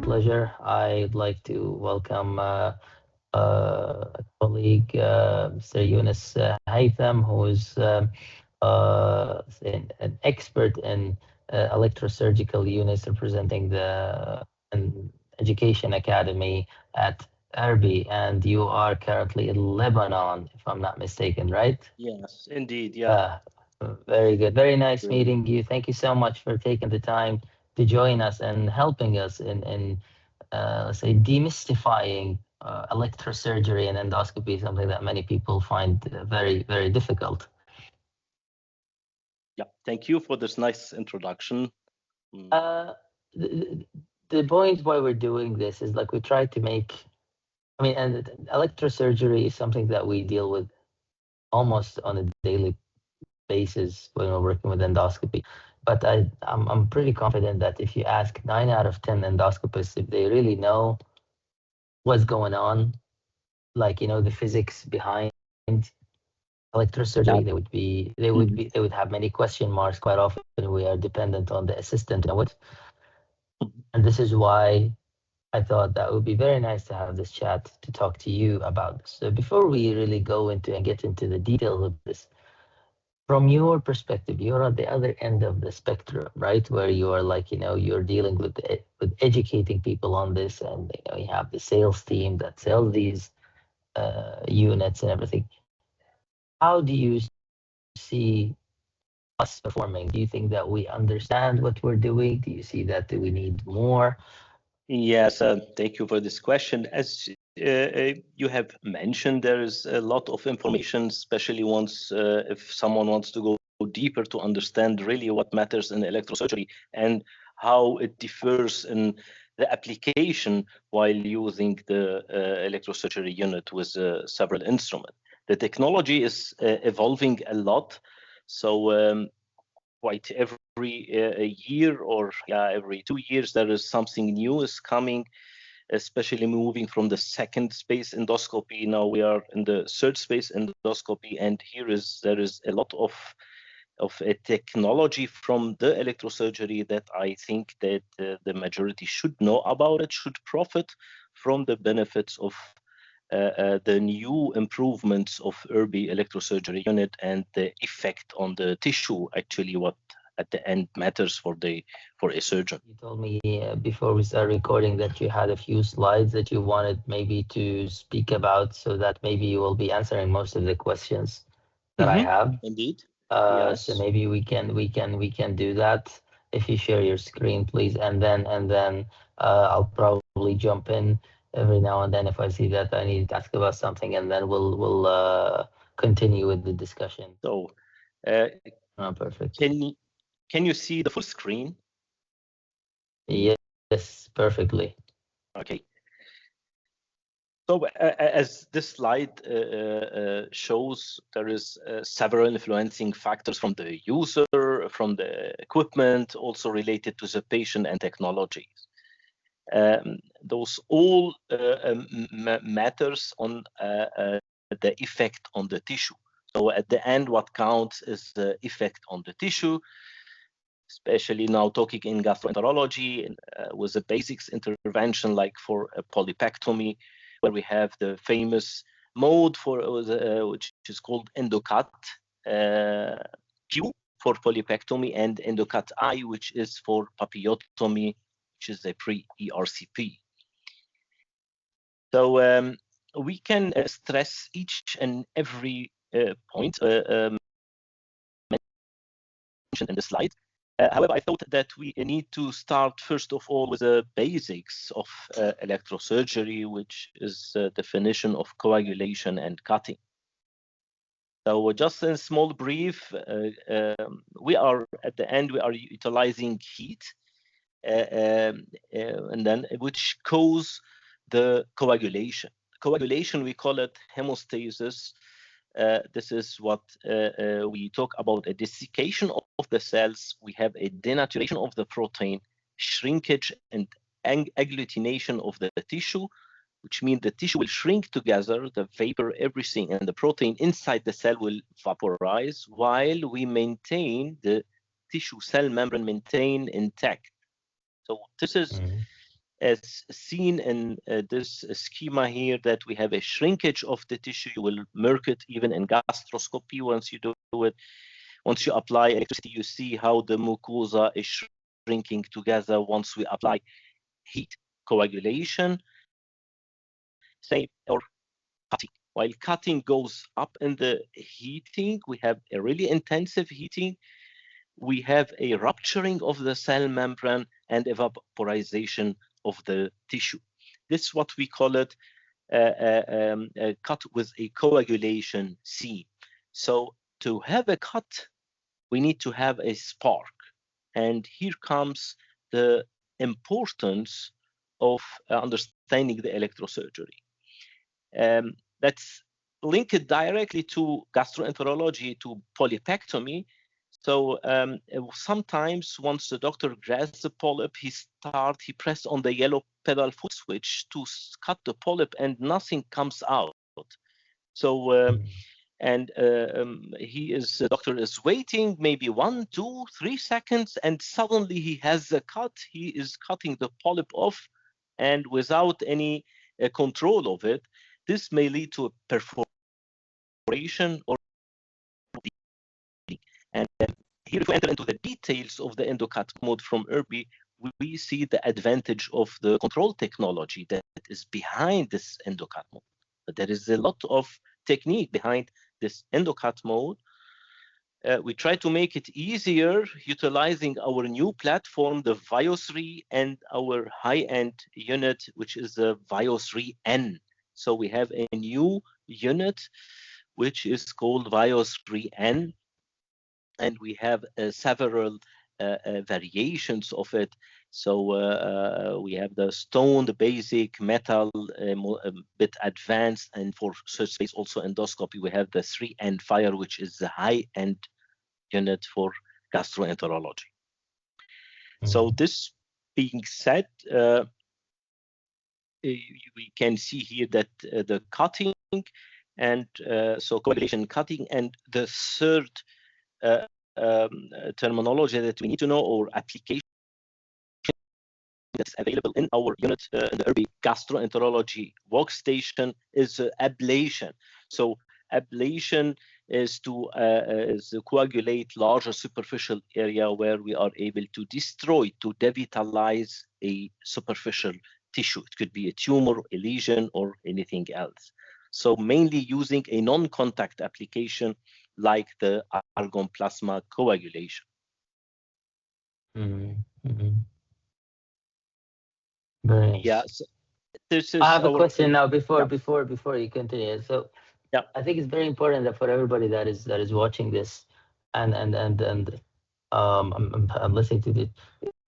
pleasure. I'd like to welcome a colleague, Mr. Younes Haitham, who is an expert in electrosurgical units, representing the Education Academy at ERBE, and you are currently in Lebanon, if I'm not mistaken, right? Yes, indeed. Yeah. Very good. Very nice Brilliant. meeting you. Thank you so much for taking the time to join us and helping us in let's say, demystifying electrosurgery and endoscopy, something that many people find very, very difficult. Yeah. Thank you for this nice introduction. Mm. Uh, the, the point why we're doing this is like we try to make, I mean, and electrosurgery is something that we deal with almost on a daily basis when we're working with endoscopy. But I'm pretty confident that if you ask 9 out of 10 endoscopists if they really know what's going on, like, the physics behind Yeah. electrosurgery, they would have many question marks. Quite often we are dependent on the assistant to know it. And this is why I thought that would be very nice to have this chat to talk to you about this. So before we really go into and get into the details of this, from your perspective, you're at the other end of the spectrum, right? Where you are like, you're dealing with educating people on this, and you have the sales team that sells these units and everything. How do you see us performing? Do you think that we understand what we're doing? Do you see that we need more? Yes. Thank you for this question. As you have mentioned, there is a lot of information, especially once if someone wants to go deeper to understand really what matters in electrosurgery and how it differs in the application while using the electrosurgery unit with several instruments. The technology is evolving a lot. So quite every year or every 2 years, there is something new is coming, especially moving from the second space endoscopy. Now we are in the third space endoscopy, and there is a lot of a technology from the electrosurgery that I think that the majority should know about it, should profit from the benefits of the new improvements of ERBE electrosurgery unit and the effect on the tissue, actually what at the end matters for a surgeon. You told me before we start recording that you had a few slides that you wanted maybe to speak about, so that maybe you will be answering most of the questions that I have. Indeed. So Yes. maybe we can do that if you share your screen, please, and then I'll probably jump in every now and then if I see that I need to ask about something, and then we'll continue with the discussion. So uh, Oh, perfect. can you see the full screen? Yes, perfectly. Okay. So as this slide shows, there is several influencing factors from the user, from the equipment, also related to the patient and technologies. Those all matters on the effect on the tissue. So at the end, what counts is the effect on the tissue, especially now talking in gastroenterology with the basics intervention like for a polypectomy, where we have the famous mode for which is called endocut Q for polypectomy, and endocut I, which is for papillotomy, which is a pre-ERCP. So we can stress each and every point mentioned in the slide. However, I thought that we need to start first of all with the basics of electrosurgery, which is the definition of coagulation and cutting. So just in small brief, we are at the end, we are utilizing heat, and then which cause the coagulation. Coagulation, we call it hemostasis. This is what we talk about: a desiccation of the cells. We have a denaturation of the protein, shrinkage and agglutination of the tissue, which means the tissue will shrink together, the vapor, everything, and the protein inside the cell will vaporize while we maintain the tissue cell membrane intact. So this is as seen in this schema here, that we have a shrinkage of the tissue. You will mark it even in gastroscopy once you do it. Once you apply electricity, you see how the mucosa is shrinking together once we apply heat. Coagulation, same, or cutting. While cutting goes up in the heating, we have a really intensive heating. We have a rupturing of the cell membrane and evaporization of the tissue. This is what we call it a cut with a coagulation scene. So to have a cut, we need to have a spark. And here comes the importance of understanding the electrosurgery. That's linked directly to gastroenterology, to polypectomy. So sometimes once the doctor grabs the polyp, he press on the yellow pedal foot switch to cut the polyp and nothing comes out. So the doctor is waiting maybe 1, 2, 3 seconds, and suddenly he has a cut. He is cutting the polyp off, and without any control of it, this may lead to a perforation or bleeding. And here, if we enter into the details of the endocut mode from ERBE, we see the advantage of the control technology that is behind this endocut mode. But there is a lot of technique behind this endocut mode. We try to make it easier utilizing our new platform, the VIO3, and our high-end unit, which is the VIO3N. So we have a new unit, which is called VIO3N, and we have several variations of it. So we have the stone, the basic, metal, a bit advanced, and for search space also endoscopy, we have the 3N Fire, which is the high-end unit for gastroenterology. So this being said, we can see here that the cutting and so coagulation, cutting, and the third terminology that we need to know, or application that's available in our unit, in the ERBE gastroenterology workstation, is ablation. So ablation is to coagulate larger superficial area where we are able to destroy, to devitalize a superficial tissue. It could be a tumor, a lesion, or anything else. So mainly using a non-contact application like the argon plasma coagulation. Very nice. Yeah. So this is I have a question now before you continue. So yeah, I think it's very important that for everybody that is watching this and I'm listening to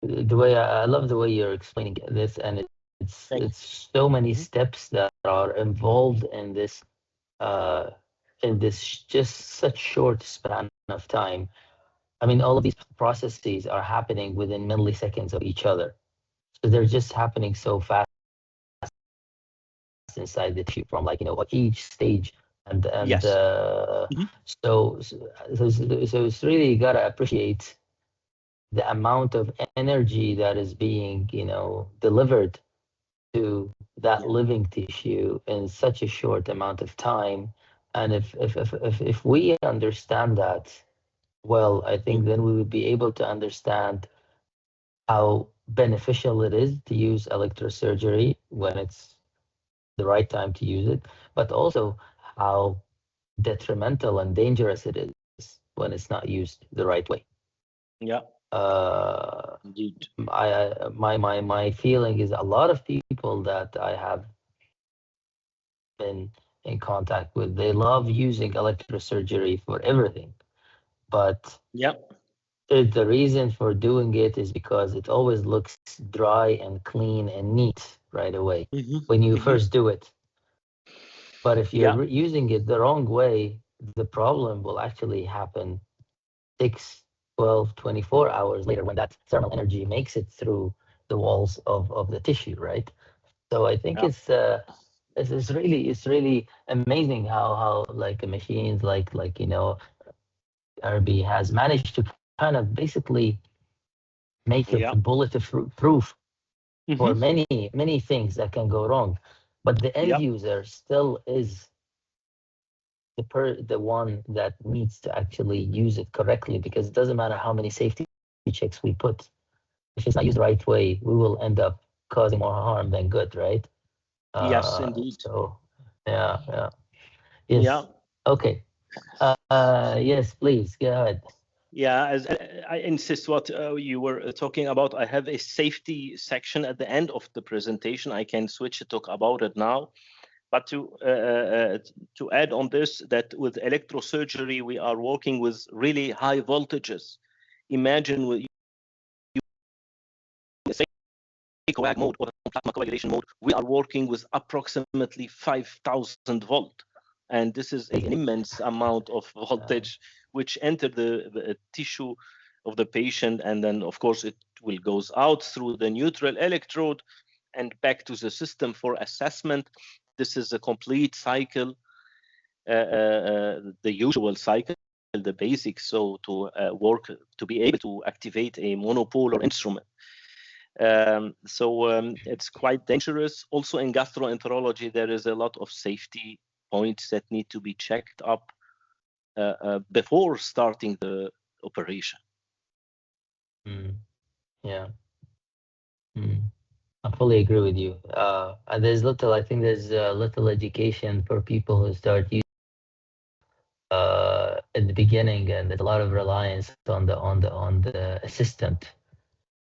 the way I love the way you're explaining this, and it's so many steps that are involved in this just such short span of time. I mean, all of these processes are happening within milliseconds of each other. So they're just happening so fast inside the tissue from each stage. And yes. So it's really, you gotta appreciate the amount of energy that is being, delivered to that living tissue in such a short amount of time. And if we understand that well, I think then we would be able to understand how beneficial it is to use electrosurgery when it's the right time to use it, but also how detrimental and dangerous it is when it's not used the right way. Yeah. Indeed. My feeling is a lot of people that I have been in contact with, they love using electrosurgery for everything, but yeah, the reason for doing it is because it always looks dry and clean and neat right away when you first do it. But if you're using it the wrong way, the problem will actually happen 6, 12, 24 hours later when that thermal energy makes it through the walls of the tissue, right? So I think it's really amazing how like machines like ERBE has managed to kind of basically make it bulletproof for many things that can go wrong, but the end Yeah. user still is the one that needs to actually use it correctly, because it doesn't matter how many safety checks we put. If it's not used the right way, we will end up causing more harm than good, right? Yes, indeed. So yeah. Yeah. Yes. Okay. Yes, please go ahead. Yeah, as I insist what you were talking about, I have a safety section at the end of the presentation. I can switch to talk about it now. But to add on this, that with electrosurgery, we are working with really high voltages. Imagine with say coag mode or plasma coagulation mode, we are working with approximately 5,000 volt. And this is an immense amount of voltage which enter the tissue of the patient. And then, of course, it will goes out through the neutral electrode and back to the system for assessment. This is a complete cycle, the usual cycle, the basics. So to work, to be able to activate a monopolar instrument. It's quite dangerous. Also in gastroenterology, there is a lot of safety points that need to be checked up before starting the operation. Yeah. I fully agree with you. And I think there's little education for people who start using in the beginning, and there's a lot of reliance on the assistant,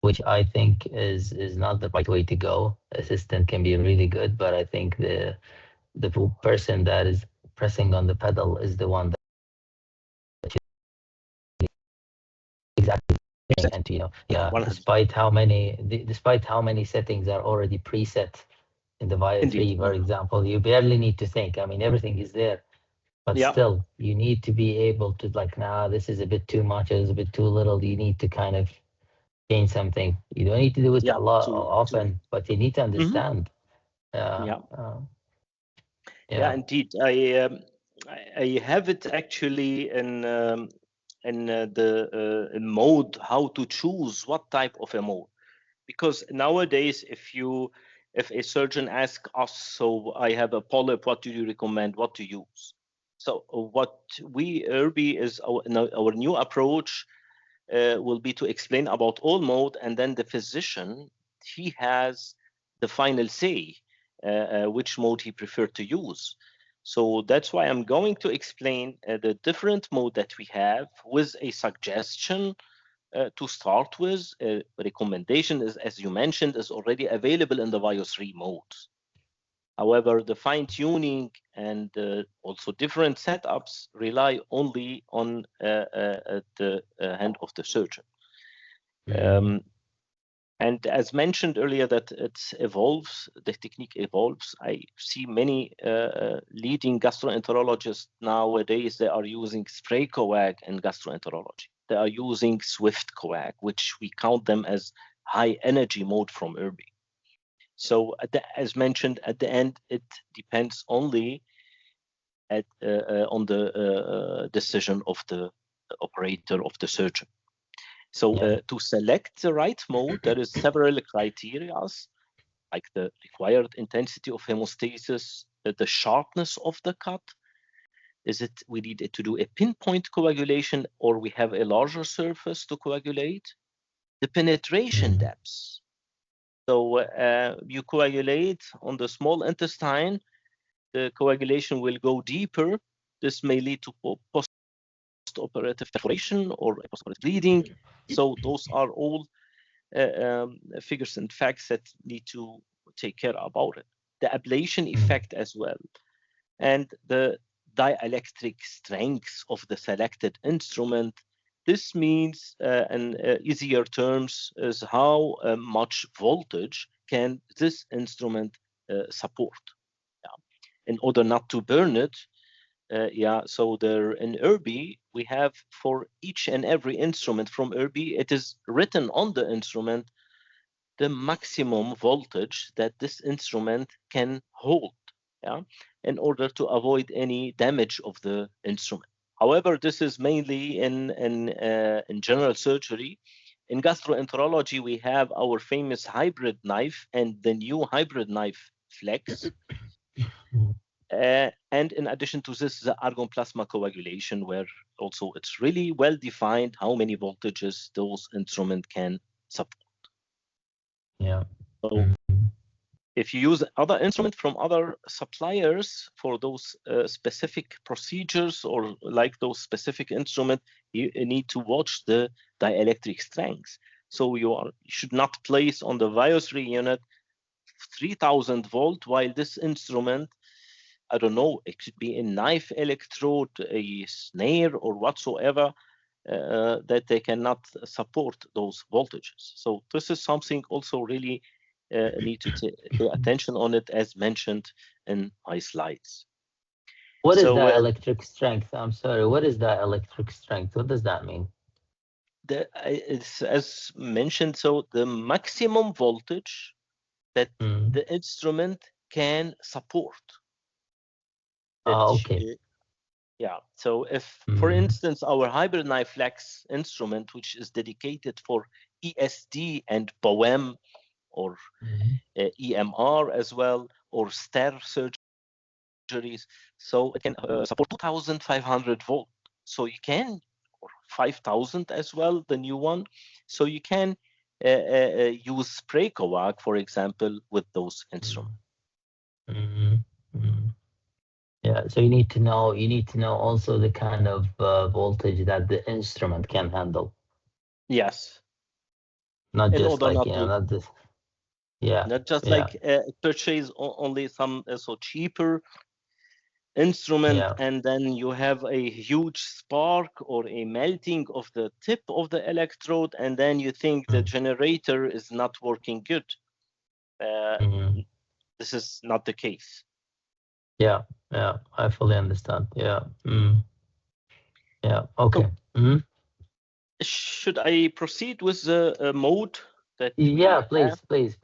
which I think is not the right way to go. Assistant can be really good, but I think the person that is pressing on the pedal is the one that should exactly. And Yeah, 100. despite how many settings are already preset in the Vio Indeed. 3, for example, you barely need to think. I mean, everything is there, but Yeah. still, you need to be able to like, nah, this is a bit too much, it's a bit too little. You need to kind of change something. You don't need to do it Yeah. a lot To often, but you need to Mhm. understand. Yeah. Yeah, Yeah. indeed. I have it actually in the mode how to choose what type of a mode, because nowadays if a surgeon asks us, so I have a polyp, what do you recommend, what to use? So what we ERBE is our new approach will be to explain about all mode, and then the physician, he has the final say which mode he preferred to use. So that's why I'm going to explain the different mode that we have with a suggestion to start with. Recommendation is, as you mentioned, is already available in the Vio 3 modes. However, the fine-tuning and also different setups rely only on the hand of the surgeon. And as mentioned earlier, that it evolves, the technique evolves. I see many leading gastroenterologists nowadays, they are using spray coag in gastroenterology. They are using swift coag, which we count them as high energy mode from ERBE. So as mentioned, at the end, it depends only on the decision of the operator, of the surgeon. So to select the right mode, there is several criteria, like the required intensity of hemostasis, the sharpness of the cut. Is it we need to do a pinpoint coagulation, or we have a larger surface to coagulate? The penetration depths. So you coagulate on the small intestine, the coagulation will go deeper. This may lead to post-operative perforation or post-operative bleeding. So those are all figures and facts that need to take care about it. The ablation effect as well, and the dielectric strength of the selected instrument. This means, in easier terms, is how much voltage can this instrument support. Yeah. In order not to burn it, so there in ERBE, we have for each and every instrument from ERBE, it is written on the instrument the maximum voltage that this instrument can hold, yeah, in order to avoid any damage of the instrument. However, this is mainly in general surgery, in gastroenterology, we have our famous hybrid knife and the new hybrid knife Flex. And in addition to this, the argon plasma coagulation, where also it's really well defined how many voltages those instruments can support. Yeah. So if you use other instrument from other suppliers for those specific procedures or like those specific instrument, you need to watch the dielectric strength. So you should not place on the Viosry unit 3000 volt, while this instrument, I don't know, it could be a knife electrode, a snare, or whatsoever, that they cannot support those voltages. So this is something also really need to pay attention on it, as mentioned in my slides. What is dielectric strength? I'm sorry, what is dielectric strength? What does that mean? It's, as mentioned, so the maximum voltage that the instrument can support. Okay. Yeah, so if, for instance, our hybrid knife Flex instrument, which is dedicated for ESD and POEM or EMR as well, or STER surgeries, so it can support 2500 volt. So you can, or 5000 as well, the new one. So you can use spray coag, for example, with those instruments. Yeah, so you need to know also the kind of voltage that the instrument can handle. Yes. Not In just order like, not to, not this. Yeah. not just like purchase only some so cheaper instrument, and then you have a huge spark or a melting of the tip of the electrode, and then you think the generator is not working good. This is not the case. Yeah, I fully understand. Yeah. Yeah, okay. So, should I proceed with the mode that we have? Please.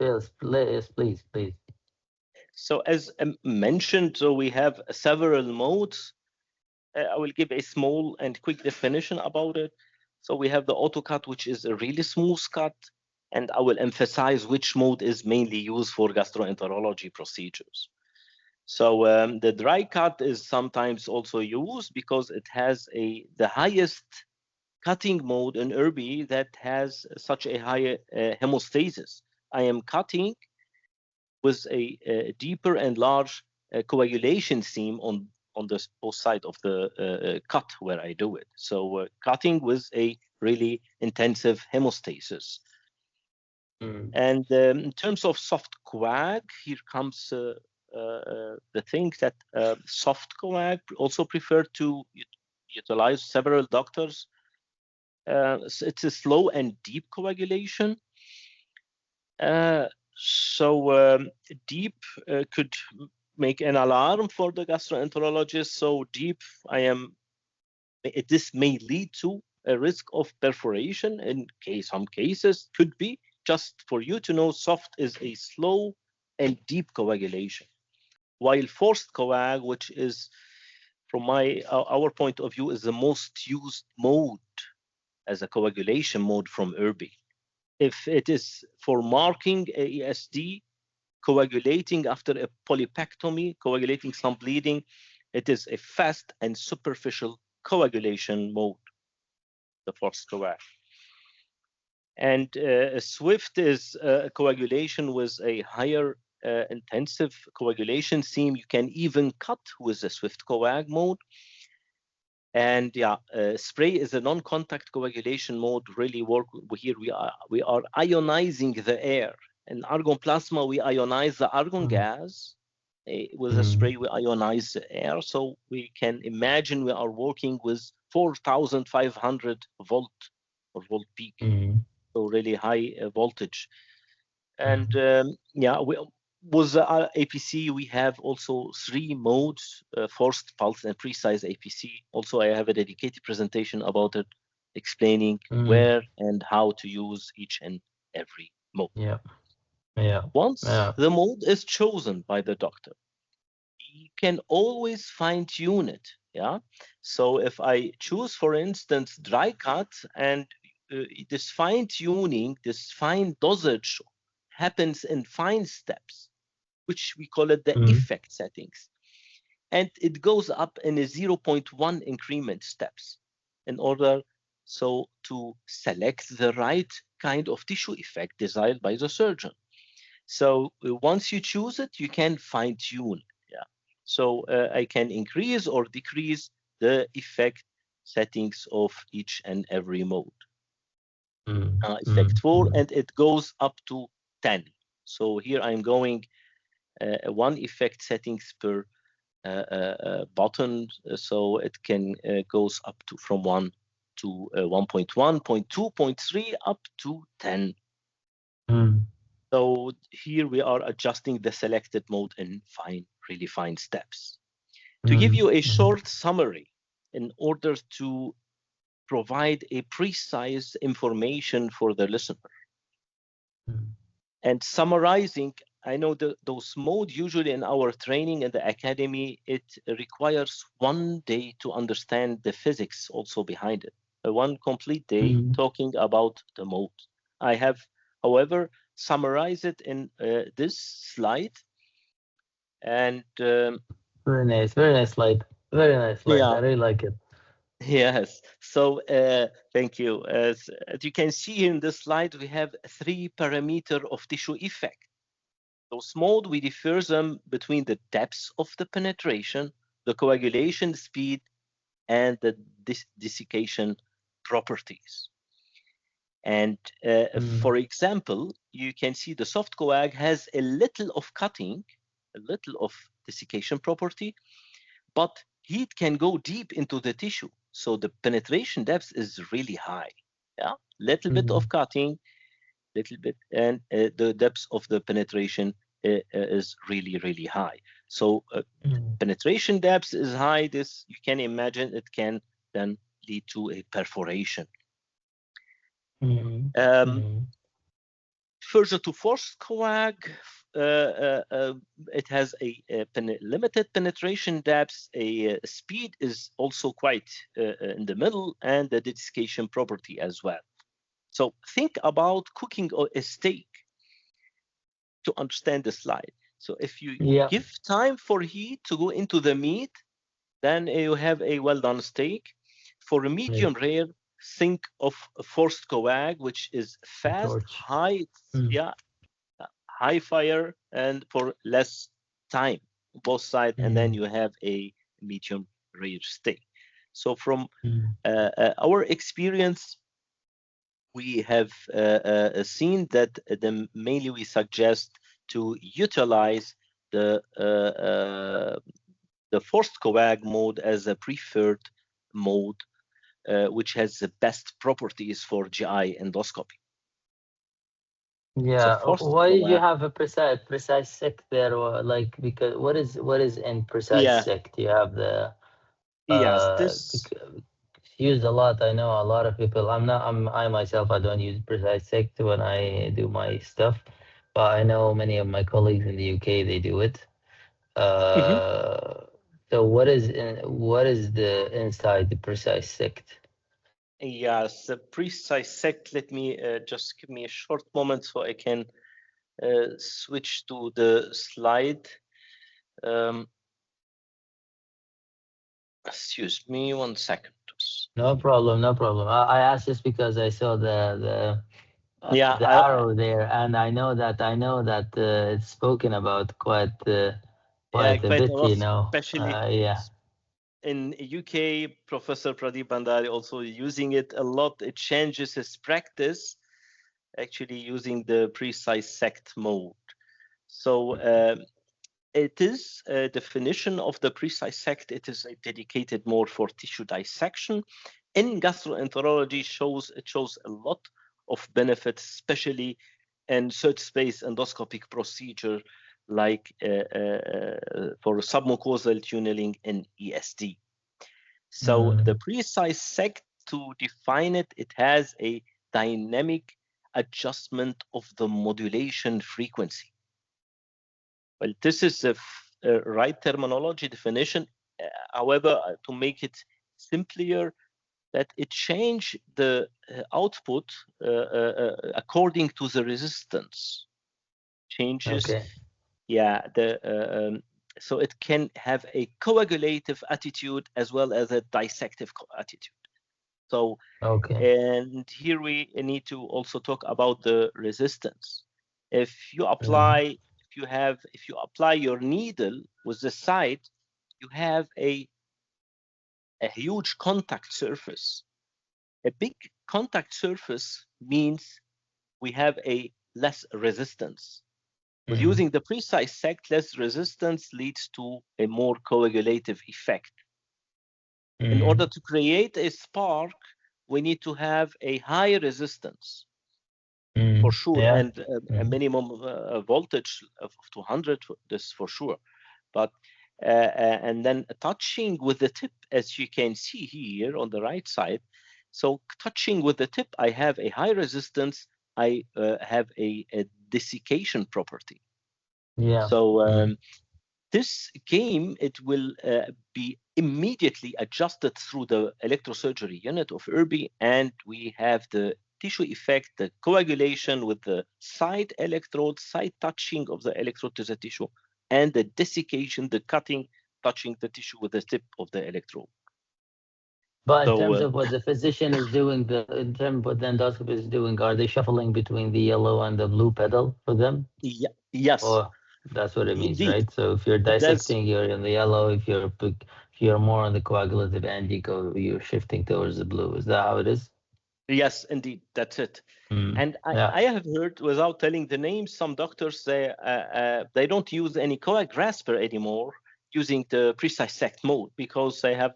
So as mentioned, so we have several modes. I will give a small and quick definition about it. So we have the auto cut, which is a really smooth cut, and I will emphasize which mode is mainly used for gastroenterology procedures. So the dry cut is sometimes also used because it has the highest cutting mode in ERBE that has such a high hemostasis. I am cutting with a deeper and large coagulation seam on the both side of the cut where I do it. So cutting with a really intensive hemostasis. And in terms of soft coag, here comes the thing that soft coag also prefer to utilize several doctors. It's a slow and deep coagulation. So deep could make an alarm for the gastroenterologist. So deep, this may lead to a risk of perforation in some cases. Could be. Just for you to know, soft is a slow and deep coagulation, while forced coag, which is from our point of view, is the most used mode as a coagulation mode from ERBE. If it is for marking AESD, coagulating after a polypectomy, coagulating some bleeding, it is a fast and superficial coagulation mode, the forced coag. And swift is coagulation with a higher intensive coagulation seam. You can even cut with the swift coag mode. And spray is a non-contact coagulation mode. Really work here. We are ionizing the air. In argon plasma, we ionize the argon gas. With a spray, we ionize the air. So we can imagine we are working with 4,500 volt or volt peak. So really high voltage. And with the APC, we have also 3 modes, forced, pulse, and precise APC. Also, I have a dedicated presentation about it, explaining where and how to use each and every mode. Once the mode is chosen by the doctor, you can always fine-tune it. So if I choose, for instance, dry cut, and this fine tuning, this fine dosage happens in fine steps, which we call it the Mm, effect settings. And it goes up in a 0.1 increment steps in order so to select the right kind of tissue effect desired by the surgeon. So once you choose it, you can fine tune. Yeah. So I can increase or decrease the effect settings of each and every mode. Effect 4, and it goes up to 10. So here I'm going one effect settings per button, so it can goes up to from 1 to 1.1, 0.2, 0.3, up to 10. So here we are adjusting the selected mode in really fine steps. To give you a short summary, in order to provide a precise information for the listener, and summarizing, I know those modes usually in our training in the academy, it requires 1 day to understand the physics also behind it. One complete day talking about the mode. I have, however, summarized it in this slide. And very nice slide. Very nice slide. yeah, I really like it. yes. So thank you. As you can see in this slide, we have 3 parameters of tissue effect. Those mode, we differ them between the depths of the penetration, the coagulation speed, and the desiccation properties. And for example, you can see the soft coag has a little of cutting, a little of desiccation property, but heat can go deep into the tissue. So the penetration depth is really high. Yeah, little bit of cutting, little bit, and the depth of the penetration is really, really high. So penetration depth is high. This, you can imagine, it can then lead to a perforation. Further to forced coag, it has a limited penetration depth. A speed is also quite in the middle, and the desiccation property as well. So think about cooking a steak to understand the slide. So if you give time for heat to go into the meat, then you have a well-done steak. For a medium rare, think of a forced coag, which is fast, high, high fire, and for less time, both sides, and then you have a medium rare steak. So from our experience, we have seen that mainly we suggest to utilize the forced coag mode as a preferred mode, which has the best properties for GI endoscopy. Yeah, why did you have a precise sect there? Or like, because what is in precise sect? You have the this used a lot. I know a lot of people. I myself, I don't use precise sect when I do my stuff, but I know many of my colleagues in the UK, they do it. So what is the inside the precise sect? Yes, the precise sect. Let me just give me a short moment so I can switch to the slide. Excuse me 1 second. No problem, no problem. I asked just because I saw the arrow there, and I know that it's spoken about quite a bit, you know. Especially in UK, Professor Pradeep Bandari also using it a lot. It changes his practice, actually using the precise sect mode. So it is a definition of the precise sect. It is dedicated more for tissue dissection. In gastroenterology, it shows a lot of benefits, especially in third space endoscopic procedure, like for submucosal tunneling in ESD. So the precise sect, to define it, it has a dynamic adjustment of the modulation frequency. Well, this is the right terminology definition. However, to make it simpler, that it change the output according to the resistance changes. Okay. Yeah, so it can have a coagulative attitude as well as a dissective attitude. So, Okay. and here we need to also talk about the resistance. If you apply, if you apply your needle with the site, you have a huge contact surface. A big contact surface means we have a less resistance. With using the precise sect, less resistance leads to a more coagulative effect. In order to create a spark, we need to have a high resistance for sure, Yeah. and a minimum voltage of 200, this for sure. But and then touching with the tip, as you can see here on the right side. So touching with the tip, I have a high resistance. I have a desiccation property. Yeah. So this game, it will be immediately adjusted through the electrosurgery unit of ERBE, and we have the tissue effect, the coagulation with the side electrode, side touching of the electrode to the tissue, and the desiccation, the cutting, touching the tissue with the tip of the electrode. But in So terms of what the physician is doing, in terms of what the endoscopist is doing, are they shuffling between the yellow and the blue pedal for them? yes, Or that's what it means, indeed. right? So if you're That's dissecting, you're in the yellow. If you're more on the coagulative end, you're shifting towards the blue. Is that how it is? yes, indeed, that's it. And Yeah. I have heard, without telling the names, some doctors say they don't use any coag grasper anymore using the precise sect mode because they have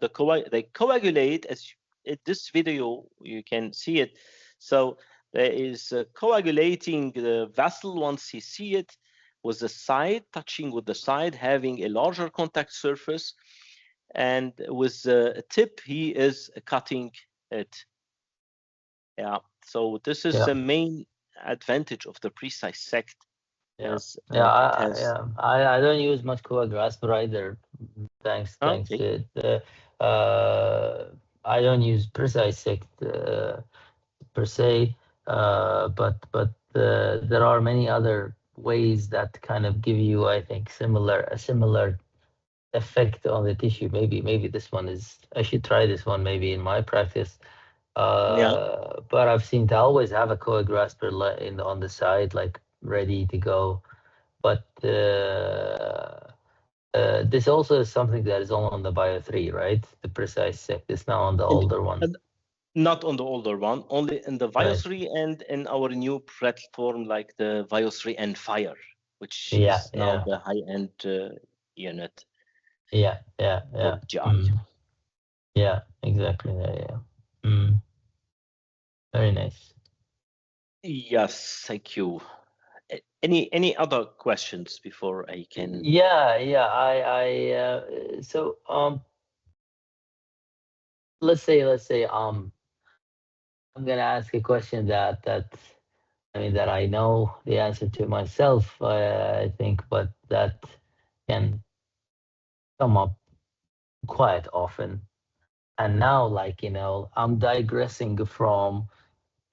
they coagulate. As in this video you can see it. So there is coagulating the vessel once you see it, with the side touching with the side, having a larger contact surface, and with the tip he is cutting it. Yeah, so this is the main advantage of the precise sect. Yeah. Is it Yeah. has I don't use much coag grasper either. Thanks okay. to it. I don't use precise sect per se, but there are many other ways that kind of give you, I think, a similar effect on the tissue. Maybe this one is. I should try this one maybe in my practice. Yeah, But I've seen to always have a coag grasper on the side, like ready to go. But this also is something that is only on the Bio 3, right? The precise sect. It's not on the and, older one. and not on the older one, only in the Right. Vios 3 and in our new platform like the Vios 3 and Fire, which Yeah, is now yeah, the high-end unit yeah, for GI. yeah, exactly. Yeah. Very nice. Yes, thank you. Any other questions before I can? Yeah. So let's say I'm gonna ask a question that I know the answer to myself, I think, but that can come up quite often. And now, like, I'm digressing from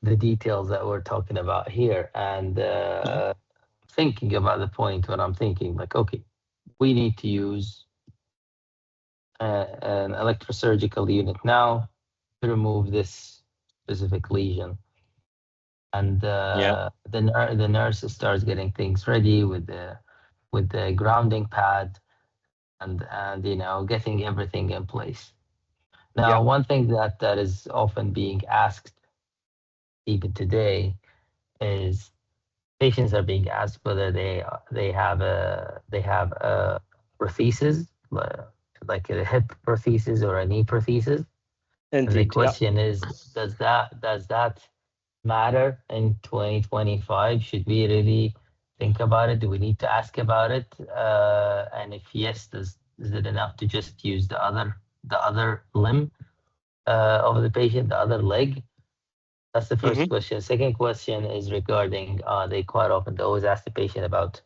the details that we're talking about here and thinking about the point when I'm thinking, like, okay, we need to use an electrosurgical unit now to remove this specific lesion. And Yeah, the nurse starts getting things ready with the grounding pad and getting everything in place. yeah, Now, one thing that is often being asked even today is patients are being asked whether they have a prosthesis, like a hip prosthesis or a knee prosthesis. And the indeed. Yeah. question is, does that matter in 2025? Should we really think about it? Do we need to ask about it? And if yes, is it enough to just use the other limb of the patient, the other leg? That's the first Mm-hmm. question. Second question is regarding they always ask the patient about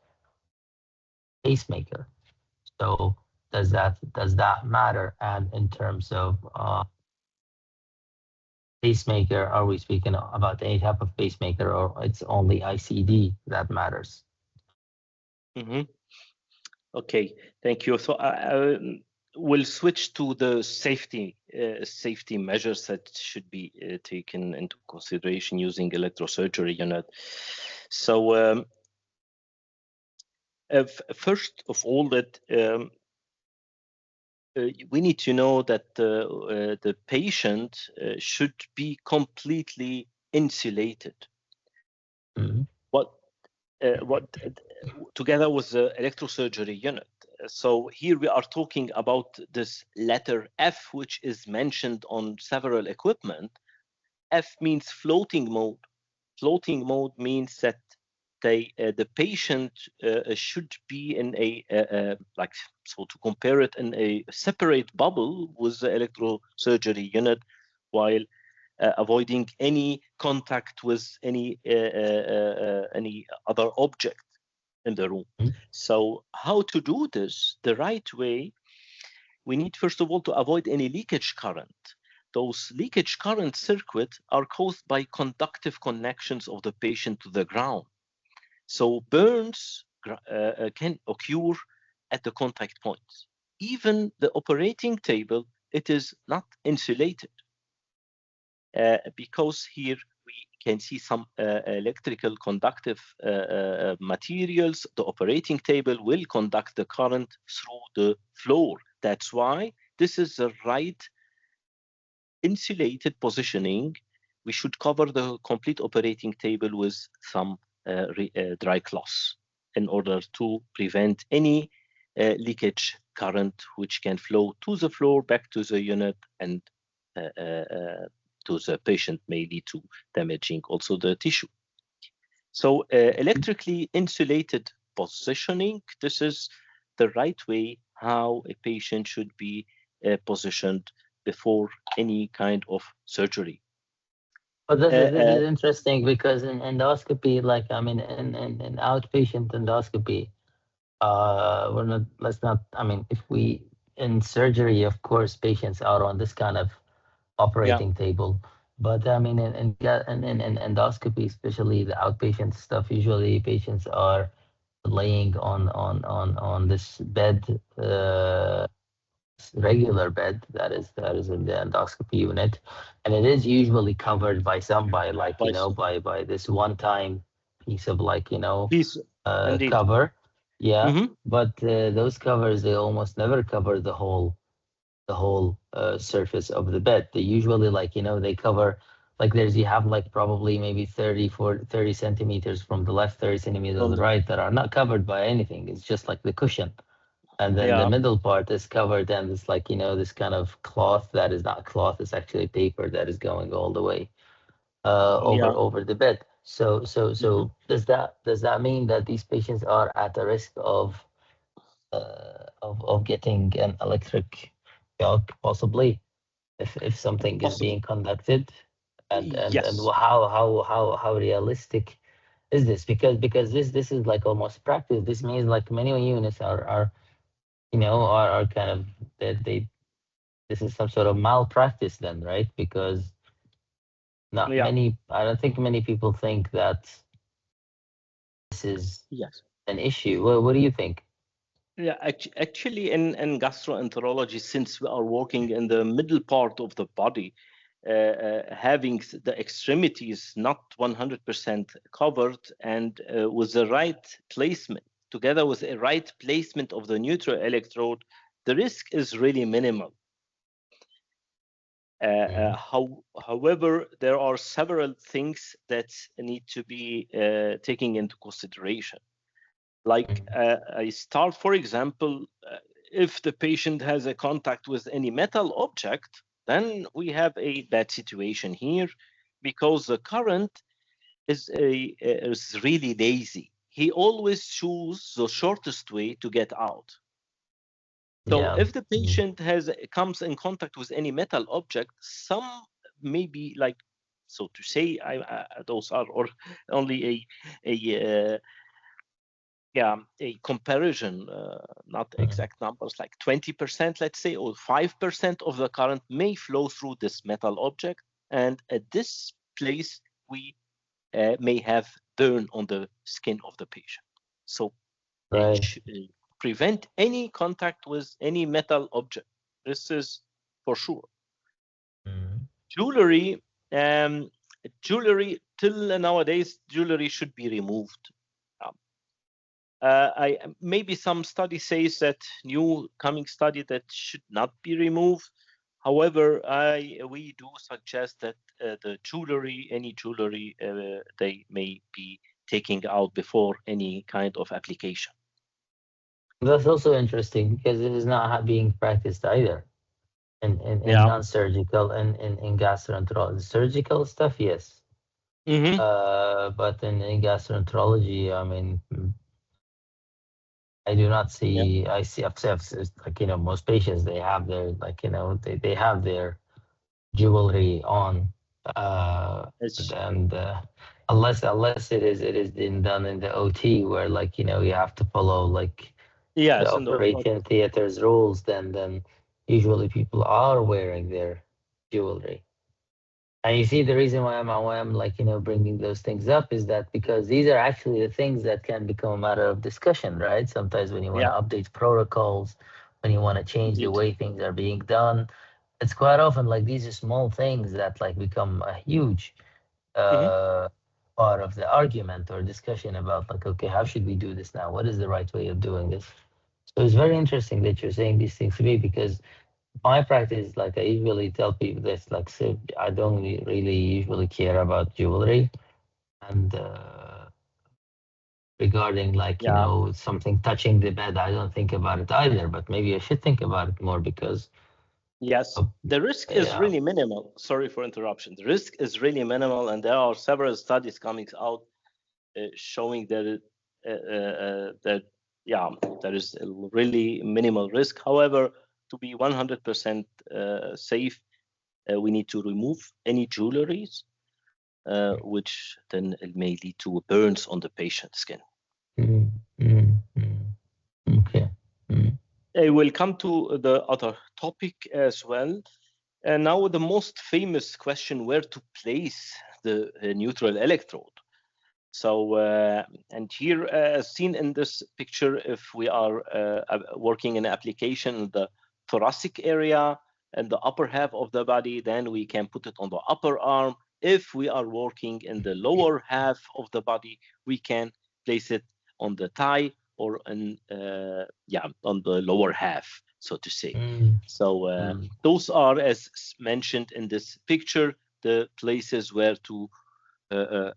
pacemaker. So does that matter? And in terms of pacemaker? Are we speaking about any type of pacemaker, or it's only ICD that matters? Mm-hmm. Okay, thank you. So we'll switch to the safety measures that should be taken into consideration using electrosurgery unit. So first of all, that we need to know that the patient should be completely insulated. Mm-hmm. What together with the electrosurgery unit. So here we are talking about this letter F, which is mentioned on several equipment. F means floating mode. Floating mode means that the patient should be in a like, so to compare it, in a separate bubble with the electrosurgery unit, while avoiding any contact with any other object in the room. So how to do this the right way? We need, first of all, to avoid any leakage current. Those leakage current circuits are caused by conductive connections of the patient to the ground. So burns can occur at the contact points. Even the operating table, it is not insulated. Because here we can see some electrical conductive materials. The operating table will conduct the current through the floor. That's why this is the right insulated positioning. We should cover the complete operating table with some dry cloths in order to prevent any leakage current which can flow to the floor, back to the unit, and to the patient, may lead to damaging also the tissue. So electrically insulated positioning, this is the right way how a patient should be positioned before any kind of surgery. But this is interesting because in endoscopy, like I mean, in outpatient endoscopy, we're not. Let's not. I mean, if we in surgery, of course, patients are on this kind of operating table. But I mean, in endoscopy, especially the outpatient stuff, usually patients are laying on this bed, regular bed that is in the endoscopy unit, and it is usually covered by like by this one-time piece of like Please, indeed. cover, yeah. But those covers, they almost never cover the whole surface of the bed. They usually like they cover, like you have like probably maybe 30 centimeters from the left, 30 centimeters on the right that are not covered by anything. It's just like the cushion. And then the middle part is covered, and it's like this kind of cloth that is not cloth, it's actually paper that is going all the way over the bed. So does that mean that these patients are at the risk of getting an electric shock, possibly, if something is being conducted? And how realistic is this? Because this is like almost practice. This means like many units are kind of they this is some sort of malpractice then, right? Because not many, I don't think many people think that this is an issue. What do you think? Yeah, actually, in gastroenterology, since we are working in the middle part of the body, having the extremities not 100% covered, and with the right placement, together with a right placement of the neutral electrode, the risk is really minimal. However, there are several things that need to be taken into consideration. Like I start, for example, if the patient has a contact with any metal object, then we have a bad situation here, because the current is really lazy. He always chooses the shortest way to get out. So if the patient comes in contact with any metal object, some maybe, like, so to say, those are only a comparison, not exact numbers, like 20%, let's say, or 5% of the current may flow through this metal object, and at this place we may have burn on the skin of the patient. So Right. prevent any contact with any metal object. This is for sure. Mm. Jewelry, till nowadays, jewelry should be removed. Maybe some study says that new coming study that should not be removed. However, we do suggest that any jewelry, they may be taking out before any kind of application. That's also interesting because it is not being practiced either in Yeah. non-surgical and in gastroenterology. Surgical stuff, yes. Mm-hmm. But in gastroenterology, I mean, I do not Yeah. see. I see upsets like most patients they have their they have their jewelry on, and unless it is being done in the OT where you have to follow like the Yes, and operation theater's rules, then usually people are wearing their jewelry. And you see, the reason why I'm bringing those things up is that because these are actually the things that can become a matter of discussion, right? Sometimes when you want yeah, to update protocols, when you want to change the indeed. way things are being done, it's quite often like these are small things that become a huge Mm-hmm. uh, part of the argument or discussion about okay, how should we do this now? What is the right way of doing this? So it's very interesting that you're saying these things to me because my practice, like I usually tell people this, like so I don't really usually care about jewelry, and regarding Yeah. something touching the bed, I don't think about it either. But maybe I should think about it more because Yes, of, the risk is yeah, really minimal. Sorry for interruption. The risk is really minimal, and there are several studies coming out showing that yeah, there is a really minimal risk. However, to be 100% safe, we need to remove any jewelries, which then it may lead to burns on the patient's skin. mm, okay, mm, I will come to the other topic as well. And now the most famous question, where to place the neutral electrode. So, and here, as seen in this picture, if we are working in application in the thoracic area and the upper half of the body, then we can put it on the upper arm. If we are working in the lower half of the body, we can place it on the thigh or on the lower half, so to say. mm, So those are, as mentioned in this picture, the places where to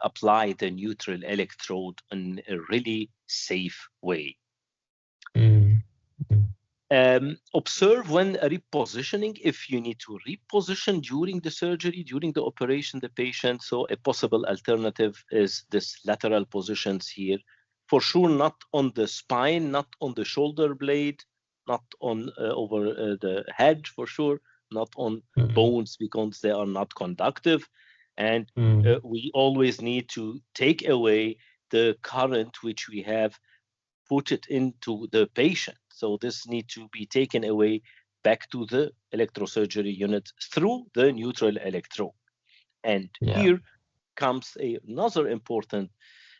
apply the neutral electrode in a really safe way. mm, mm, Observe when repositioning, if you need to reposition during the surgery, during the operation, the patient. So a possible alternative is this lateral positions here. For sure, not on the spine, not on the shoulder blade, not on over the head, for sure, not on mm, bones because they are not conductive. And mm, we always need to take away the current which we have put it into the patient. So this need to be taken away back to the electrosurgery unit through the neutral electrode. And yeah, here comes another important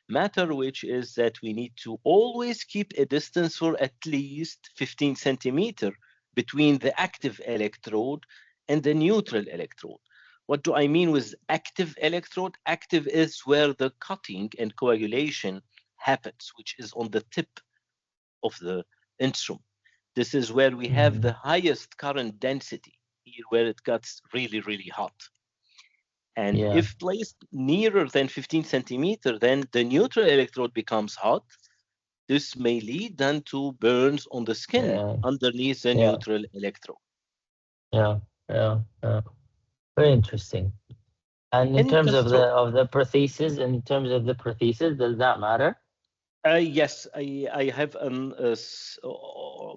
matter, which is that we need to always keep a distance for at least 15 centimeter between the active electrode and the neutral electrode. What do I mean with active electrode? Active is where the cutting and coagulation happens, which is on the tip of the instrument. This is where we have the mm, highest current density, here where it gets really, really hot. And yeah, if placed nearer than 15 centimeter, then the neutral electrode becomes hot. This may lead then to burns on the skin yeah, underneath the yeah, neutral electrode. yeah, yeah. Very interesting. And in In terms of gastro, the prosthesis, does that matter? yes, I have a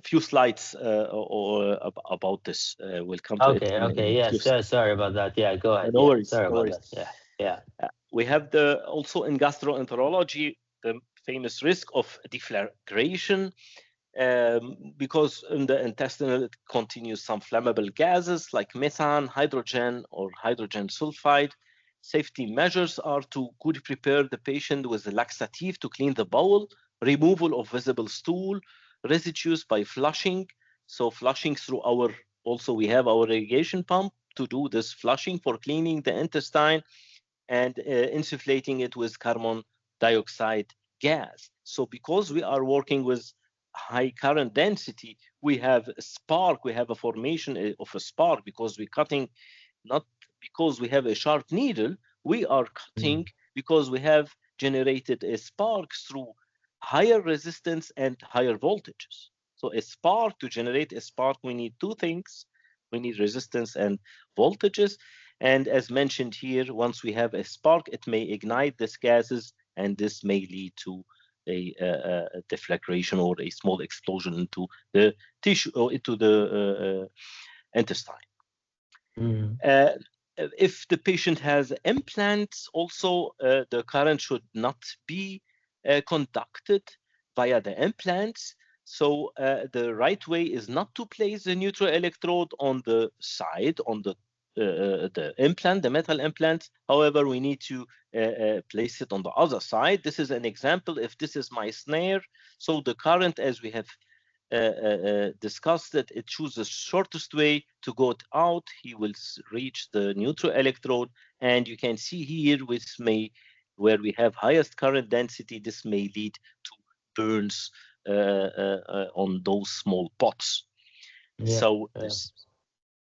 few slides about this. We'll come to it Okay, in okay, a few yes. slides. Sorry about that. Yeah, go ahead. No Yeah, worries, sorry no about worries. that. Yeah, yeah. We have also in gastroenterology the famous risk of deflagration. because in the intestinal it continues some flammable gases like methane, hydrogen, or hydrogen sulfide. Safety measures are to good prepare the patient with a laxative to clean the bowel, removal of visible stool, residues by flushing. So flushing through our, also we have our irrigation pump to do this flushing for cleaning the intestine, and insufflating it with carbon dioxide gas. So because we are working with high current density, we have a spark, we have a formation of a spark because we're cutting, not because we have a sharp needle, we are cutting because we have generated a spark through higher resistance and higher voltages. So a spark, to generate a spark, we need two things. We need resistance and voltages. And as mentioned here, once we have a spark, it may ignite these gases, and this may lead to a deflagration or a small explosion into the tissue or into the intestine. If the patient has implants, also the current should not be conducted via the implants. So the right way is not to place the neutral electrode on the side, on the implant, the metal implant. However, we need to place it on the other side. This is an example. If this is my snare, so the current, as we have discussed it, it chooses the shortest way to go out. He will reach the neutral electrode, and you can see here with where we have highest current density, this may lead to burns on those small pots. Yeah, so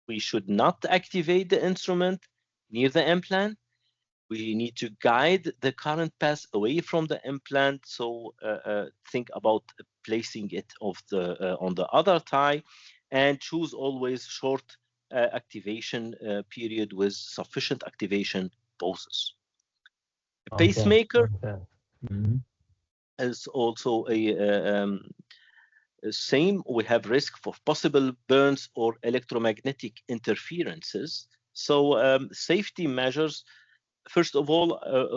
we should not activate the instrument near the implant. We need to guide the current path away from the implant. So think about placing it on the other thigh, and choose always short activation period with sufficient activation poses. A pacemaker is also a same. We have risk for possible burns or electromagnetic interferences. So safety measures. First of all,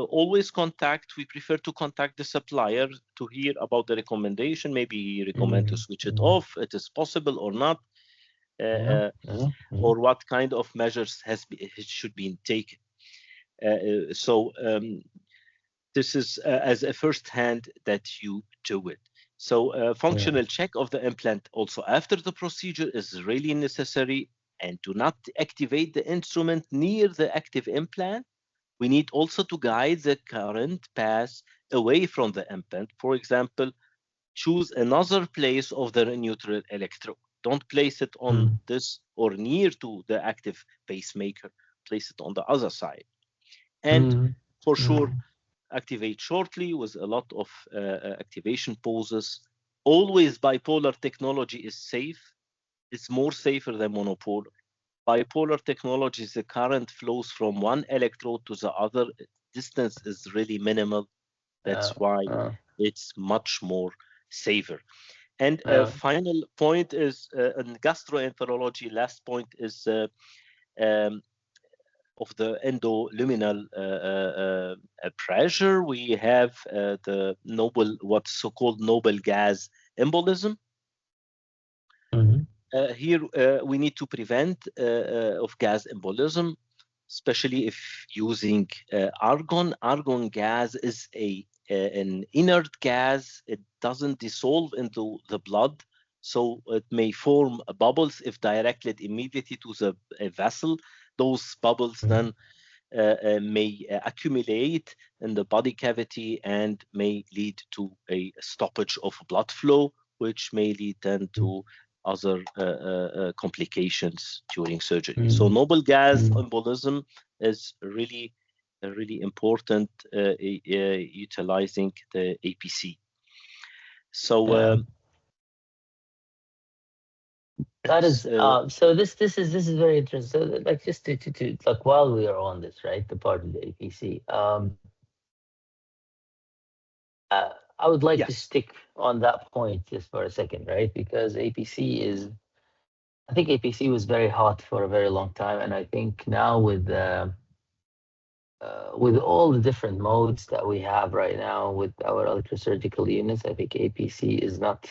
always we prefer to contact the supplier to hear about the recommendation. Maybe he recommend to switch it off. It is possible or not, or what kind of measures should be taken. This is as a first hand that you do it. So functional check of the implant also after the procedure is really necessary, and do not activate the instrument near the active implant. We need also to guide the current path away from the implant. For example, choose another place of the neutral electrode. Don't place it on this or near to the active pacemaker. Place it on the other side. And for sure, activate shortly with a lot of activation poses. Always bipolar technology is safe. It's more safer than monopolar. Bipolar technologies, the current flows from one electrode to the other. Distance is really minimal. That's why it's much more safer. And final point is in gastroenterology, last point is of the endoluminal pressure. We have the what's so-called noble gas embolism. Here we need to prevent of gas embolism, especially if using argon. Argon gas is an inert gas. It doesn't dissolve into the blood, so it may form bubbles if directed immediately to a vessel. Those bubbles then may accumulate in the body cavity and may lead to a stoppage of blood flow, which may lead then to other complications during surgery. So noble gas embolism is really important, utilizing the APC. So that is so this is very interesting. So like just to like while we are on this, right, the part of the APC, I would like to stick on that point just for a second, right? Because APC is, I think APC was very hot for a very long time, and I think now with all the different modes that we have right now with our electrosurgical units, I think APC is not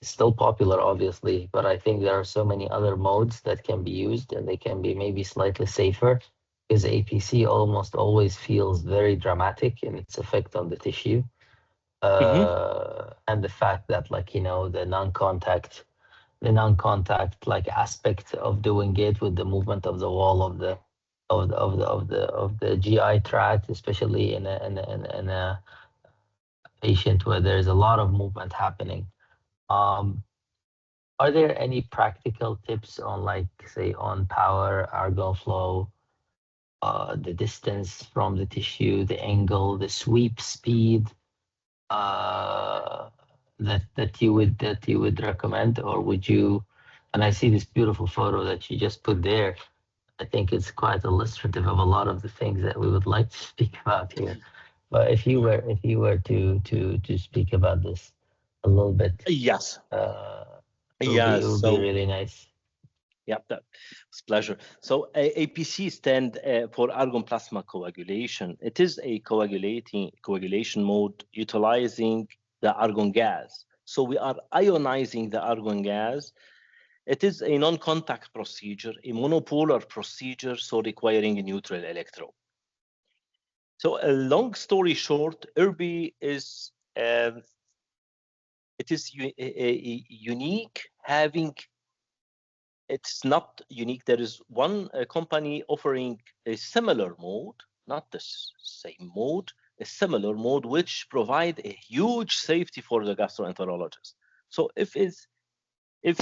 still popular, obviously, but I think there are so many other modes that can be used, and they can be maybe slightly safer, because APC almost always feels very dramatic in its effect on the tissue. And the fact that, like, the non-contact like aspect of doing it with the movement of the wall of the GI tract, especially in a patient where there's a lot of movement happening. Are there any practical tips on, like, say, on power, argon flow, the distance from the tissue, the angle, the sweep speed, that you would recommend, or would you? And I see this beautiful photo that you just put there. I think it's quite illustrative of a lot of the things that we would like to speak about here. But if you were to speak about this a little bit, Yes. it Yes. would be really nice. Yeah, it's a pleasure. So APC stand for argon plasma coagulation. It is a coagulation mode utilizing the argon gas. So we are ionizing the argon gas. It is a non-contact procedure, a monopolar procedure, so requiring a neutral electrode. So a long story short, ERBE is unique, having. It's not unique. There is one company offering a similar mode, not the same mode, a similar mode, which provide a huge safety for the gastroenterologist. So if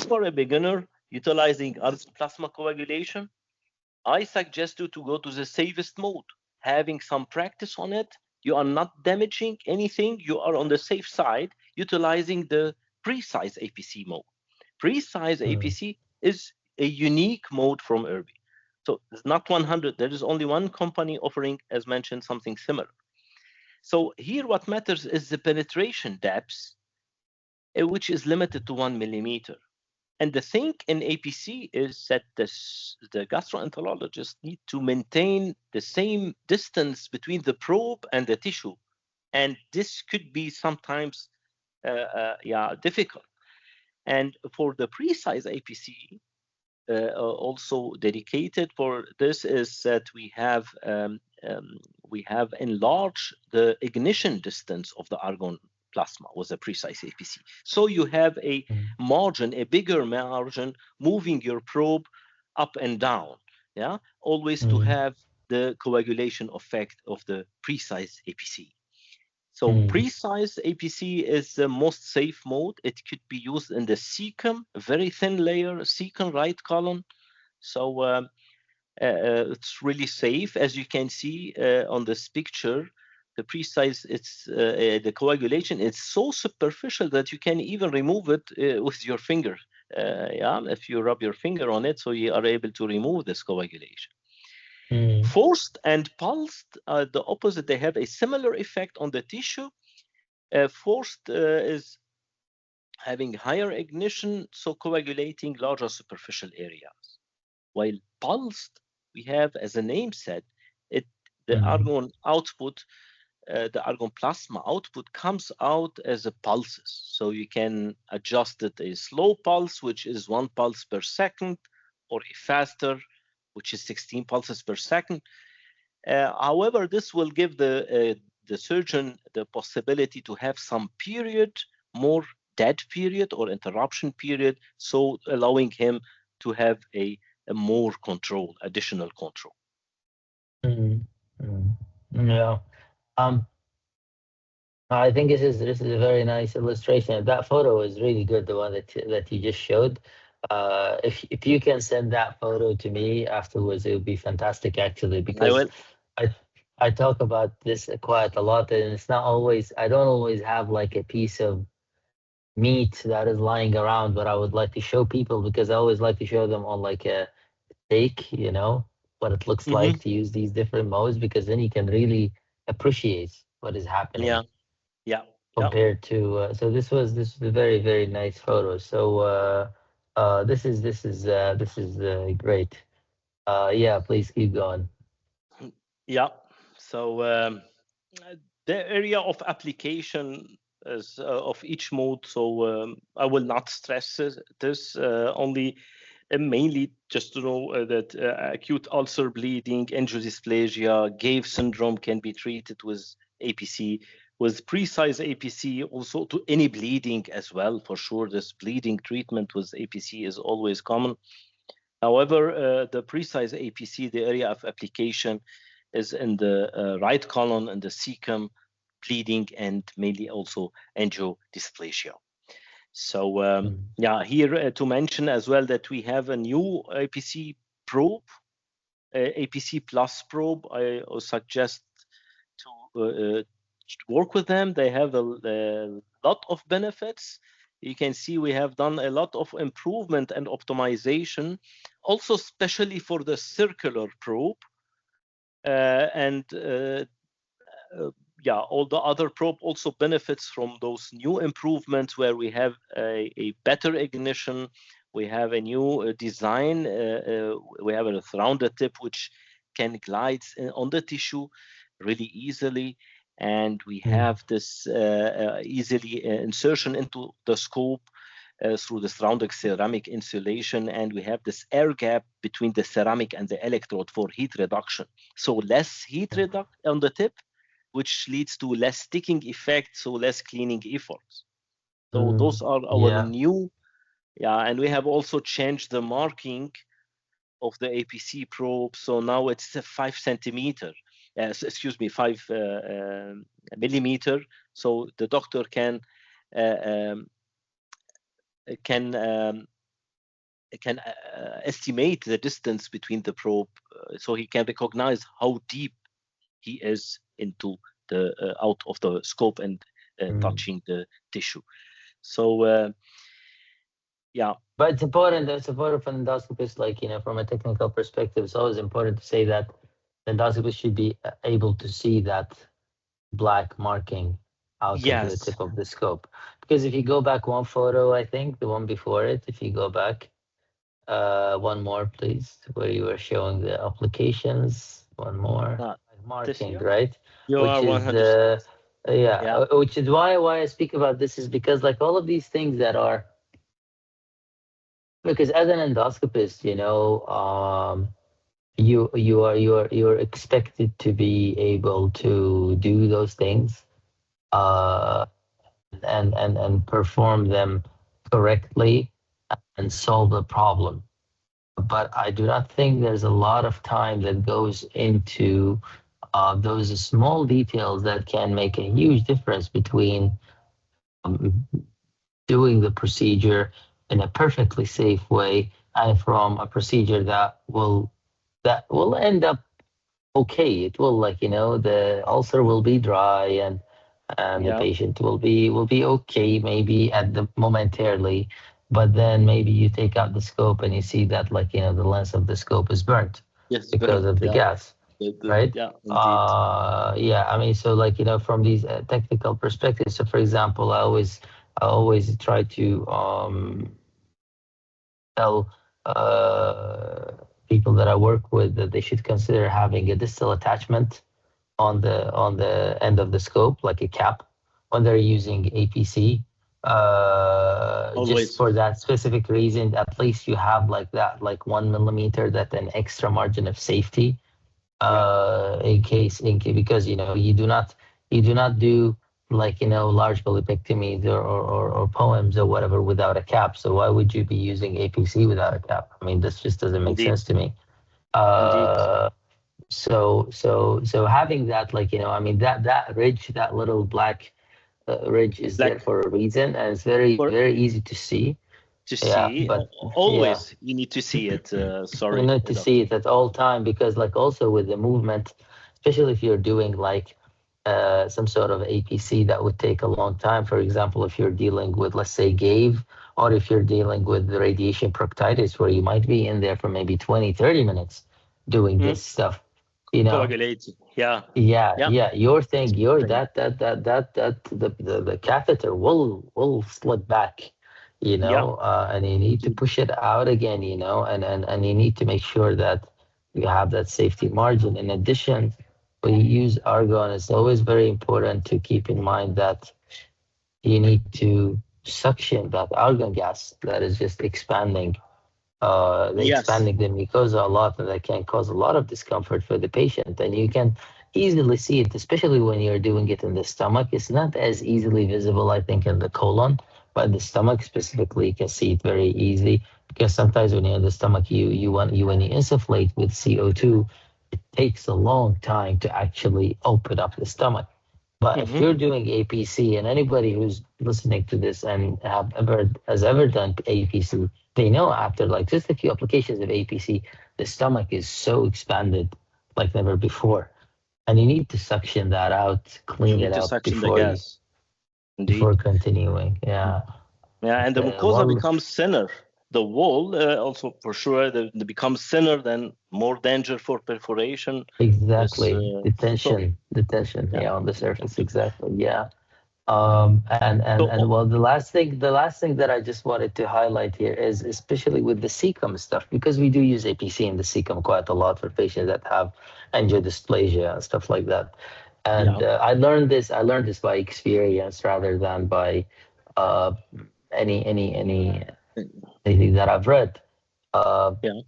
for a beginner utilizing plasma coagulation, I suggest you to go to the safest mode. Having some practice on it, you are not damaging anything. You are on the safe side, utilizing the precise APC mode. Precise APC is a unique mode from ERBE. So it's not 100. There is only one company offering, as mentioned, something similar. So here what matters is the penetration depth, which is limited to 1 millimeter. And the thing in APC is that the gastroenterologist need to maintain the same distance between the probe and the tissue. And this could be sometimes difficult. And for the precise APC, also dedicated for this, is that we have enlarged the ignition distance of the argon plasma with a precise APC. So you have a margin, a bigger margin, moving your probe up and down. Yeah, always to have the coagulation effect of the precise APC. So precise APC is the most safe mode. It could be used in the cecum, a very thin layer, cecum right column. So it's really safe. As you can see on this picture, the precise, it's the coagulation is so superficial that you can even remove it with your finger. If you rub your finger on it, so you are able to remove this coagulation. Forced and pulsed are the opposite. They have a similar effect on the tissue. Forced is having higher ignition, so coagulating larger superficial areas. While pulsed, we have, as the name said, the argon output, the argon plasma output comes out as a pulses. So you can adjust it a slow pulse, which is 1 pulse per second, or a faster, which is 16 pulses per second. However, this will give the surgeon the possibility to have some period, more dead period or interruption period, so allowing him to have a more control, additional control. Yeah. I think this is a very nice illustration. That photo is really good, the one that you just showed. If you can send that photo to me afterwards, it would be fantastic, actually, because I talk about this quite a lot, and it's not always, I don't always have like a piece of meat that is lying around, but I would like to show people, because I always like to show them on like a steak, what it looks like to use these different modes, because then you can really appreciate what is happening. Yeah. Compared to so this was a very, very nice photo. So this is great. Yeah, please keep going. Yeah. So the area of application of each mode. So I will not stress this, only mainly just to know that acute ulcer bleeding, angiodysplasia, GAVE syndrome can be treated with APC, with precise APC, also to any bleeding as well. For sure, this bleeding treatment with APC is always common. However, the precise APC, the area of application, is in the right colon and the cecum, bleeding, and mainly also angiodysplasia. So yeah, here to mention as well that we have a new APC probe, APC Plus probe. I suggest to work with them. They have a lot of benefits. You can see we have done a lot of improvement and optimization, also especially for the circular probe. Yeah, all the other probe also benefits from those new improvements where we have a better ignition. We have a new design. We have a rounded tip which can glide on the tissue really easily. And we have this easily insertion into the scope through this rounded ceramic insulation. And we have this air gap between the ceramic and the electrode for heat reduction. So less heat reduction on the tip, which leads to less sticking effect, so less cleaning efforts. So those are our new, and we have also changed the marking of the APC probe. So now it's a 5 centimeter, 5 millimeter. So the doctor can estimate the distance between the probe, so he can recognize how deep he is into the out of the scope and touching the tissue. So yeah, but it's important for endoscopists, like, you know, from a technical perspective, it's always important to say that the endoscopist should be able to see that black marking out of the tip of the scope. Because if you go back one photo, I think the one before it, if you go back one more, please, where you were showing the applications. One more marking, right? You which are is 100%. Which is why I speak about this, is because like all of these things that are, because as an endoscopist, you know, you're expected to be able to do those things and perform them correctly and solve the problem. But I do not think there's a lot of time that goes into those small details that can make a huge difference between doing the procedure in a perfectly safe way and from a procedure that will end up okay. It will, like, you know, the ulcer will be dry and the patient will be okay maybe at the momentarily, but then maybe you take out the scope and you see that, like, you know, the lens of the scope is burnt because of the gas, right? I mean, so, like, you know, from these technical perspectives, so for example, I always try to tell people that I work with that they should consider having a distal attachment on the end of the scope, like a cap, when they're using APC. Just for that specific reason, at least you have like that, like 1 millimeter, that an extra margin of safety, in case, because, you know, you do not do, like, you know, large polypectomies or poems or whatever without a cap. So why would you be using APC without a cap? I mean, this just doesn't make sense to me. So having that, like, you know, I mean, that ridge, that little black ridge is there for a reason, and it's very easy to see. But always you need to see it. Sorry, you need to see it at all time, because, like, also with the movement, especially if you're doing like some sort of APC that would take a long time. For example, if you're dealing with, let's say, GAVE, or if you're dealing with the radiation proctitis, where you might be in there for maybe 20-30 minutes doing this stuff. You know, your thing, the catheter will slip back, you know, and you need to push it out again, you know, and you need to make sure that you have that safety margin. In addition, when you use argon, it's always very important to keep in mind that you need to suction that argon gas that is just expanding, Yes. expanding the mucosa a lot, and that can cause a lot of discomfort for the patient. And you can easily see it, especially when you're doing it in the stomach. It's not as easily visible, I think, in the colon, but the stomach specifically, you can see it very easy, because sometimes when you're in the stomach, when you insufflate with CO2, it takes a long time to actually open up the stomach. But if Hmm. you're doing APC, and anybody who's listening to this and has ever done APC, they know after like just a few applications of APC, the stomach is so expanded like never before, and you need to suction that out, You clean need it to out suction the gas. before Indeed. continuing. Yeah. Yeah, and the mucosa Well, becomes thinner. The wall also, for sure, the becomes thinner, then more danger for perforation. This exactly. so The tension, yeah. yeah, on the surface. Exactly. Yeah. So Well, the last thing that I just wanted to highlight here is especially with the cecum stuff, because we do use APC in the cecum quite a lot for patients that have angiodysplasia and stuff like that. yeah. And I learned this by experience rather than by uh, any anything that I've read. Uh, Yeah.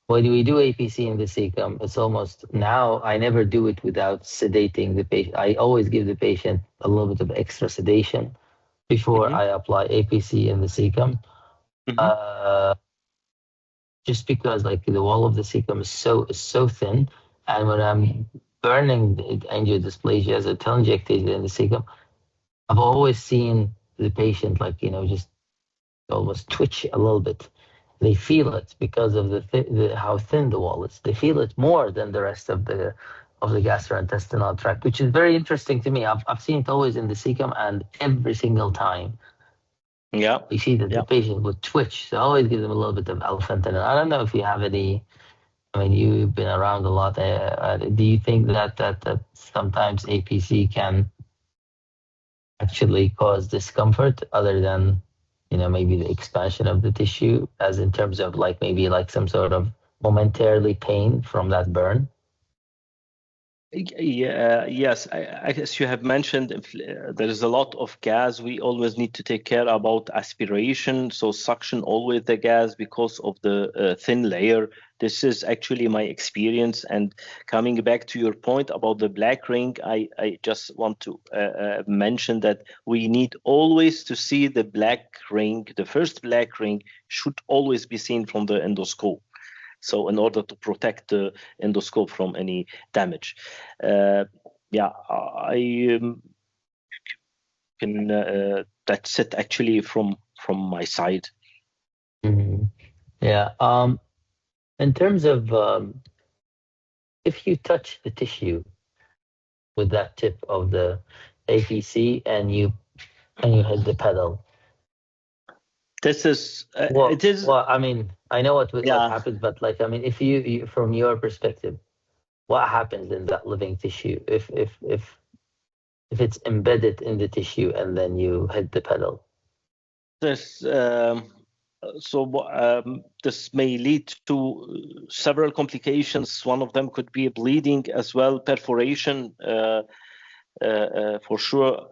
when we do APC in the cecum, it's almost now I never do it without sedating the patient. I always give the patient a little bit of extra sedation before Hmm. I apply APC in the cecum. Hmm. Uh, just because like the wall of the cecum is so thin, and when I'm burning the angiodysplasia as a telangiectasia in the cecum, I've always seen the patient like just almost twitch a little bit. They feel it because of how thin the wall is. They feel it more than the rest of the gastrointestinal tract, which is very interesting to me. I've seen it always in the cecum, and every single time Yeah. you see that the Yeah. patient would twitch. So I always give them a little bit of alpha-fentanyl. I don't know if you have any. I mean, you've been around a lot. Do you think that sometimes APC can actually cause discomfort other than maybe the expansion of the tissue, as in terms of like maybe like some sort of momentarily pain from that burn? Yeah, yes, I guess you have mentioned if, there is a lot of gas. We always need to take care about aspiration. So suction always the gas because of the thin layer. This is actually my experience. And coming back to your point about the black ring, I just want to mention that we need always to see the black ring. The first black ring should always be seen from the endoscope. So in order to protect the endoscope from any damage. Uh, yeah, I can. That's it actually from my side. Mhm. Yeah. In terms of if you touch the tissue with that tip of the APC and you hit the pedal, This is it well, is I mean, I know what yeah. happens, but like, I mean, if from your perspective, what happens in that living tissue if it's embedded in the tissue and then you hit the pedal? This this may lead to several complications. One of them could be bleeding as well, perforation. For sure.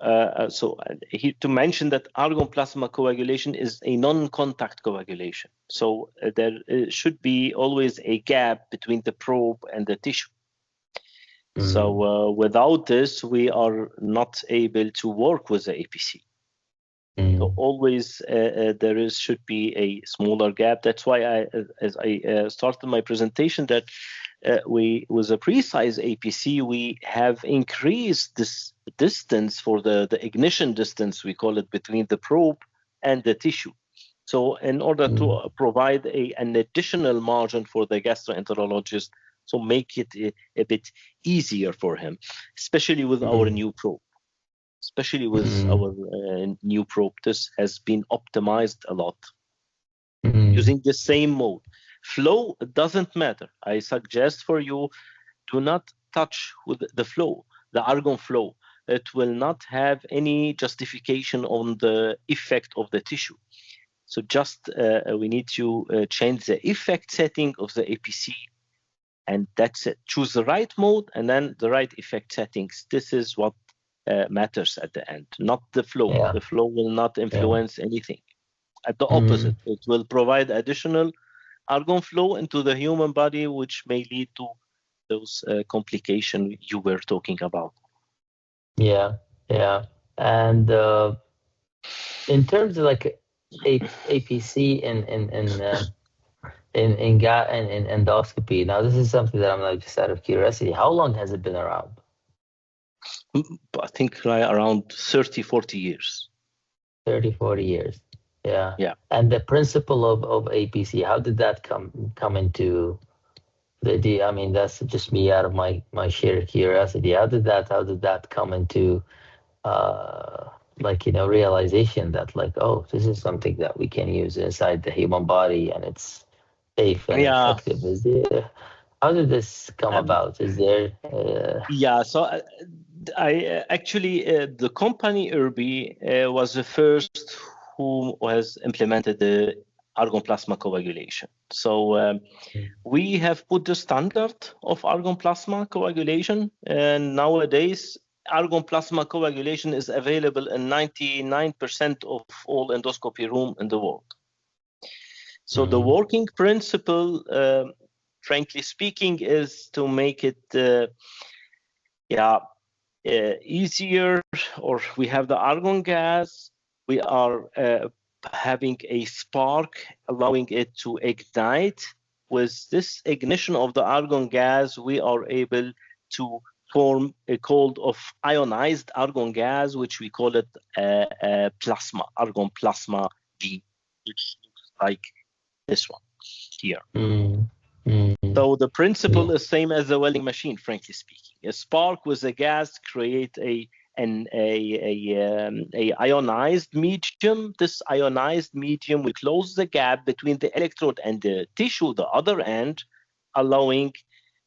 Here to mention that argon plasma coagulation is a non-contact coagulation. So there should be always a gap between the probe and the tissue. Mm, So without this, we are not able to work with the APC. So mm, always should be a smaller gap. That's why as I started my presentation, that we with a precise APC we have increased this distance for the ignition distance, we call it, between the probe and the tissue. So in order to mm, provide an additional margin for the gastroenterologist, so make it a bit easier for him, especially with our mm, new probe. Especially with mm, our new probe, this has been optimized a lot mm, using the same mode. Flow doesn't matter. I suggest for you, do not touch with the flow, the argon flow. It will not have any justification on the effect of the tissue. So just we need to change the effect setting of the APC, and that's it. Choose the right mode and then the right effect settings. This is what matters at the end, not the flow. Yeah. The flow will not influence anything. At the Mm. opposite, it will provide additional argon flow into the human body, which may lead to those complications you were talking about. Yeah, yeah. And in terms of like APC in endoscopy, now this is something that I'm like just out of curiosity. How long has it been around? I think around 30, 40 years. 30, 40 years. Yeah. Yeah. And the principle of APC, how did that come into the idea? I mean, that's just me out of my sheer curiosity. How did that come into like, you know, realization that like, oh, this is something that we can use inside the human body and it's safe and effective? Is there, how did this come about? Is there yeah, so I actually the company ERBE was the first who has implemented the argon plasma coagulation. So we have put the standard of argon plasma coagulation, and nowadays argon plasma coagulation is available in 99% of all endoscopy room in the world. So the working principle, frankly speaking, is to make it easier, or we have the argon gas, we are having a spark allowing it to ignite. With this ignition of the argon gas, we are able to form a cold of ionized argon gas, which we call it plasma, argon plasma G, which looks like this one here. So the principle is same as the welding machine, frankly speaking. A spark with a gas create an ionized medium. This ionized medium will close the gap between the electrode and the tissue, the other end, allowing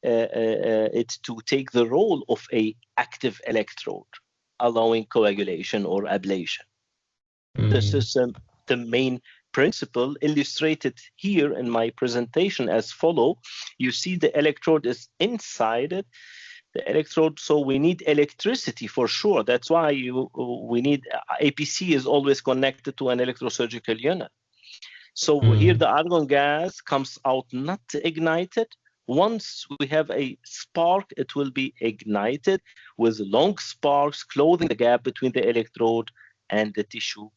it to take the role of a active electrode, allowing coagulation or ablation. This is the main principle illustrated here in my presentation as follow. You see the electrode is inside it, the electrode, so we need electricity for sure. That's why we need APC is always connected to an electrosurgical unit. So here the argon gas comes out not ignited. Once we have a spark, it will be ignited with long sparks closing the gap between the electrode and the tissue,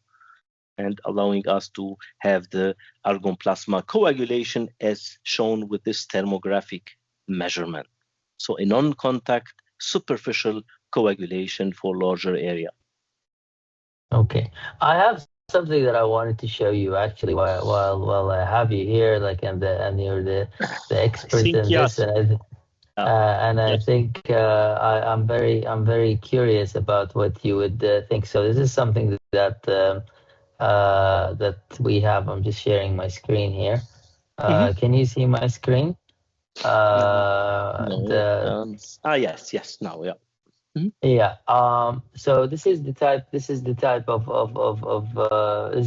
and allowing us to have the argon plasma coagulation as shown with this thermographic measurement. So a non-contact superficial coagulation for larger area. Okay, I have something that I wanted to show you actually while I have you here, like and you're the expert in this, and I think I'm very curious about what you would think. So this is something that that we have. I'm just sharing my screen here. Can you see my screen? Yes, now, yeah. Yeah. So this is the type. This is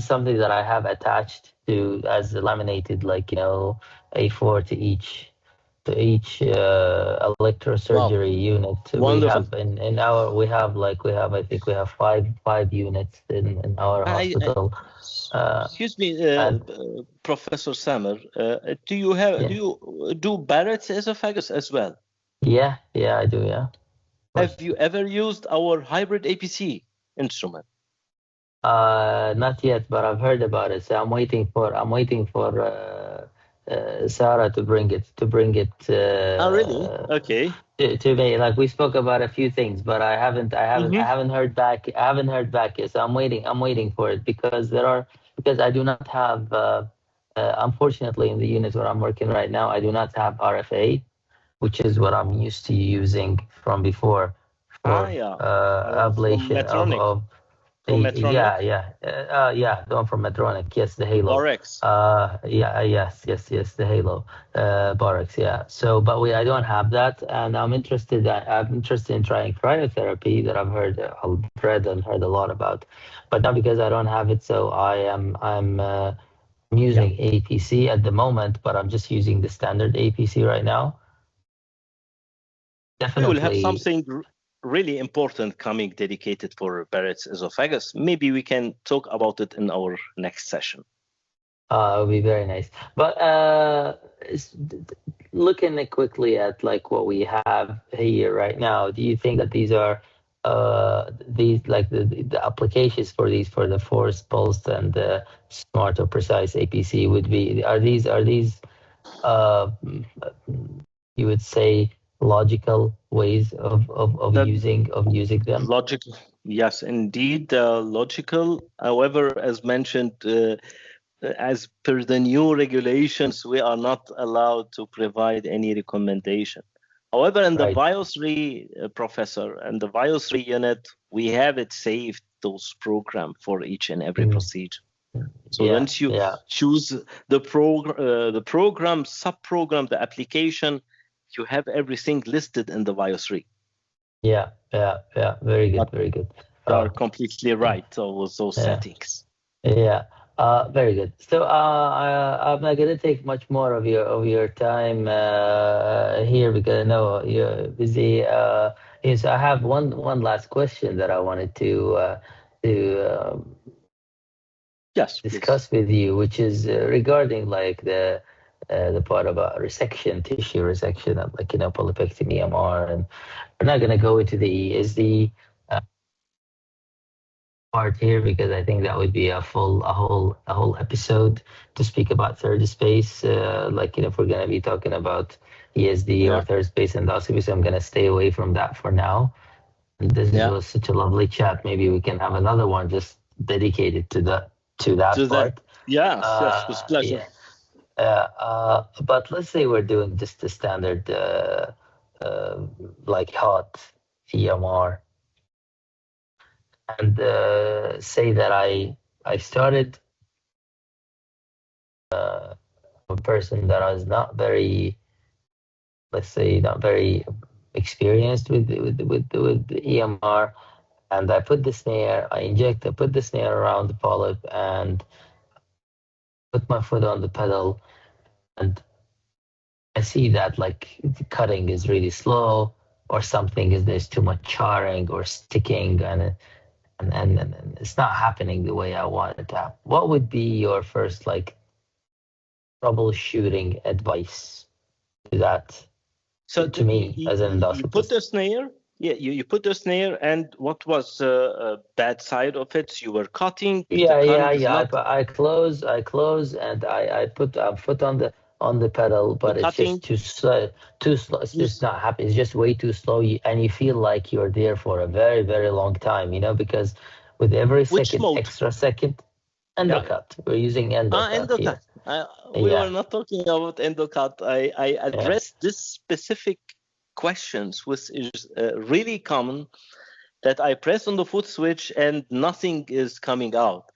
something that I have attached to as a laminated, like, you know, A4 to each electrosurgery unit. Wonderful. We have I think we have five units in our hospital. Excuse me, Professor Samer, do you do Barrett's esophagus as well? Yeah, I do. Yeah. Have you ever used our hybrid APC instrument? Not yet, but I've heard about it. So I'm waiting for Sarah to bring it. Oh, really? Okay. To me, like we spoke about a few things, but I haven't heard back. I haven't heard back yet. So I'm waiting for it because I do not have. Unfortunately, in the unit where I'm working right now, I do not have RFA, which is what I'm used to using from before for ablation of the one from Medtronic. Yes, the Halo. Borax. Yes, the Halo, Borax. Yeah. So, but I don't have that, and I'm interested in trying cryotherapy that I've read and heard a lot about, but not because I don't have it. So I'm using APC at the moment, but I'm just using the standard APC right now. Definitely. We will have something really important coming dedicated for Barrett's esophagus. Maybe we can talk about it in our next session. It would be very nice. But looking quickly at like what we have here right now, do you think that these are these like the applications for these for the force pulse and the smart or precise APC would be are these uh, you would say logical ways of That using them? logical, yes, indeed, logical. However, as mentioned, as per the new regulations, we are not allowed to provide any recommendation. However, in the Right. Biosri, Professor, and the Biosri unit, we have it saved those program for each and every procedure. So Yeah, once you yeah. choose the program, sub-program, the application, you have everything listed in the Biosri. Yeah, yeah, yeah. Very good, But very good. you are completely right. Those Yeah, settings. yeah. Very good. So, I'm not gonna take much more of your time here because I know you're busy. Yes, I have one last question that I wanted to Yes, please. discuss with you, which is regarding like the part about resection, tissue resection, like polypectomy, MR, and we're not gonna go into the ESD part here because I think that would be a whole episode to speak about third space. Like if we're gonna be talking about ESD or Yeah, third space endoscopy, so I'm gonna stay away from that for now. And yeah. was such a lovely chat. Maybe we can have another one just dedicated to that To that. part. Yes, yes, with pleasure. Yeah. But let's say we're doing just the standard like hot EMR and say that I started a person that is not very, let's say, not very experienced with the EMR, and I put the snare, I put the snare around the polyp and put my foot on the pedal, and I see that like the cutting is really slow, or something is there's too much charring or sticking, and it's not happening the way I want it to happen. What would be your first like troubleshooting advice to that So to me as an you put endoscopist? the snare. Yeah, you put the snare, and what was a bad side of it? You were cutting. The Yeah, cutting yeah, is yeah. not I close, and I put a foot on the pedal, the but it's just cutting. too slow. Too slow. It's just Use not happy. It's just way too slow, and you feel like you're there for a very, very long time. Because with every which second, mode? extra second, Yeah. endocut. We're using endocut Endocut. here. We were Yeah, not talking about endocut. I yeah, addressed this specific questions, which is really common. That I press on the foot switch and nothing is coming out.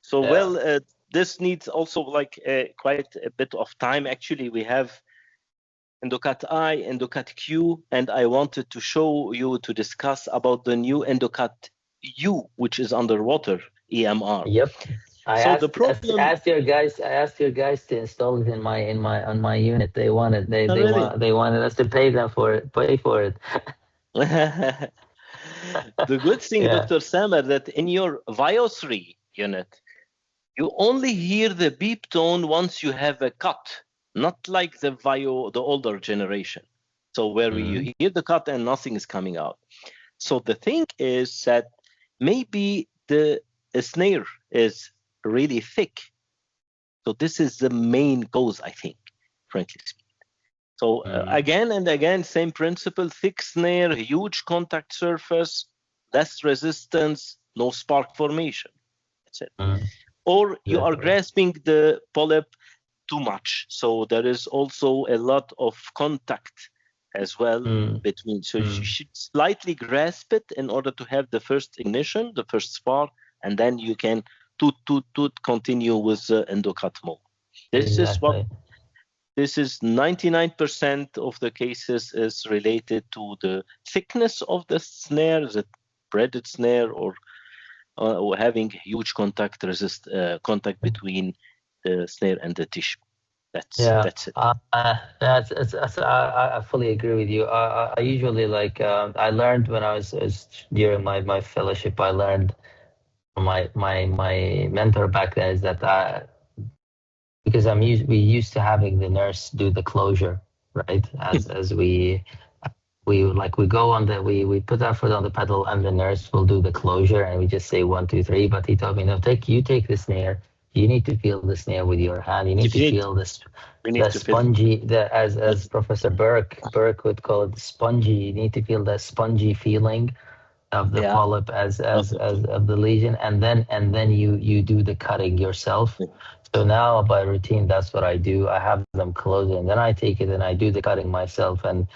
So, yeah. well, this needs also like quite a bit of time. Actually, we have Endocut I, Endocut Q, and I wanted to show you to discuss about the new Endocut U, which is underwater EMR. Yep. So the problem, I asked your guys to install it in my on my unit. They wanted really, they wanted us to pay for it. the good thing, Yeah. Dr. Samer, that in your Vios3 unit, you only hear the beep tone once you have a cut, not like the the older generation. So where Mm, you hear the cut and nothing is coming out. So the thing is that maybe the snare is really thick. So this is the main cause, I think, frankly speaking. So mm, again and again, same principle: thick snare, huge contact surface, less resistance, no spark formation. That's it. mm. Or you are Exactly. grasping the polyp too much. So there is also a lot of contact as well Mm, between. So you mm. should slightly grasp it in order to have the first ignition, the first spark, and then you can toot continue with the endocut mode. This is what Exactly. this is 99% of the cases is related to the thickness of the snare, the braided snare, or having huge contact between the snare and the tissue. That's Yeah, it. I fully agree with you. I usually like I learned when I was during my fellowship. I learned from my mentor back then is that because we used to having the nurse do the closure, right? As we go on we put our foot on the pedal and the nurse will do the closure and we just say 1, 2, 3. But he told me, no, take the snare. You need to feel the snare with your hand. You need to feel this We need the to feel spongy as that's Professor Burke would call it spongy. You need to feel that spongy feeling of the yeah. polyp as of the lesion, and then you do the cutting yourself. So now by routine, that's what I do. I have them close it, and then I take it and I do the cutting myself, and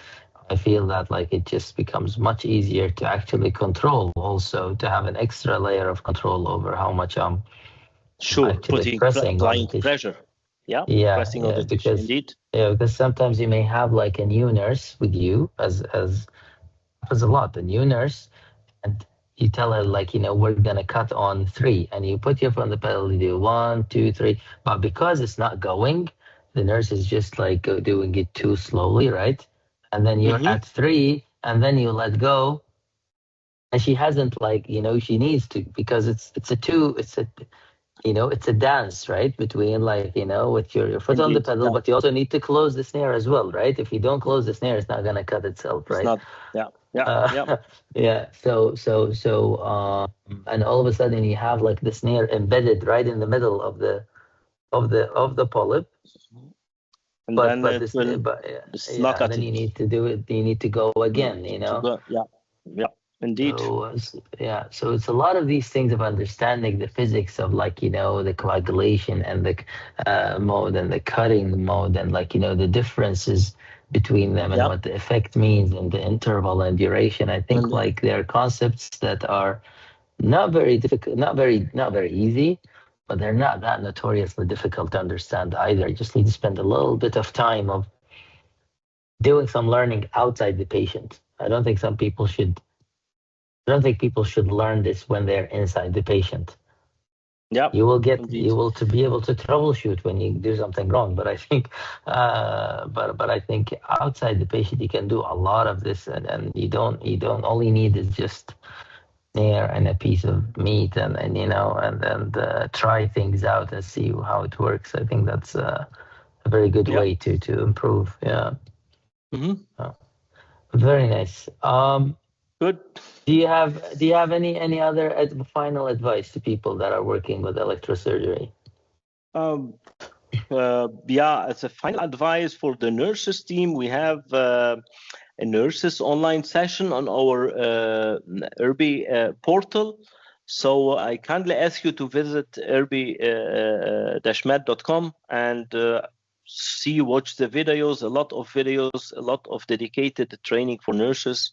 I feel that like it just becomes much easier to actually control, also to have an extra layer of control over how much I'm Sure, actually putting pressing on the applying tissue. pressure. Yeah, Yeah, pressing on yeah, the tissue. because Indeed. sometimes you may have like a new nurse with you, as happens a lot, a new nurse, and you tell her like, we're gonna cut on 3, and you put your foot on the pedal, you do 1, 2, 3, but because it's not going, the nurse is just like doing it too slowly, right? And then you're Mm-hmm. at 3, and then you let go, and she hasn't like, she needs to, because it's a dance, right? Between like, with your foot on the Indeed. pedal, Yeah. but you also need to close the snare as well, right? If you don't close the snare, it's not gonna cut itself, It's right? not. Yeah. Yeah. Yeah. Yeah. And all of a sudden you have like the snare embedded right in the middle of the polyp. And But then but it this will but just yeah, knock and at then it. you need to do it. You need to go again. To go. Yeah. Yeah. Indeed. Yeah, so it's a lot of these things of understanding the physics of like the coagulation and the mode and the cutting mode and like the differences between them and Yeah. what the effect means and the interval and duration. I think And like there are concepts that are not very difficult, not very easy, but they're not that notoriously difficult to understand either. You just need to spend a little bit of time of doing some learning outside the patient. I don't think people should learn this when they're inside the patient. yeah. You Indeed. will to be able to troubleshoot when you do something wrong. But I think, but I think outside the patient you can do a lot of this, and you don't only need is just snare and a piece of meat, and try things out and see how it works. I think that's a very good Yeah. way to improve. Yeah, Mm-hmm. very nice. Good. Do you have any other final advice to people that are working with electrosurgery? Um, yeah, as a final advice for the nurses team, we have a nurses online session on our ERBE portal. So I kindly ask you to visit erbe-med.com and watch the videos, a lot of videos, a lot of dedicated training for nurses,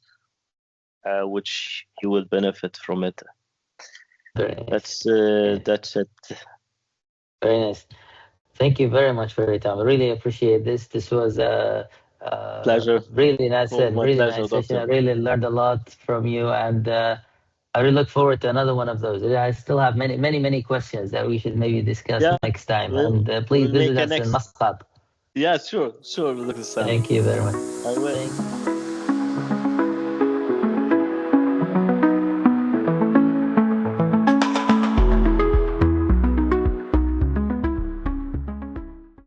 which you will benefit from it. Very nice. That's it. Very nice. Thank you very much for your time. I really appreciate this. This was Pleasure. really nice Oh, and my really pleasure, nice session. doctor. I really learned a lot from you, and I really look forward to another one of those. I still have many, many, many questions that we should maybe discuss Yeah, next time. we'll, And please we'll visit make a us in next. Muscat. Yeah, sure, Dr. Sam. Thank you very much. I will. Thank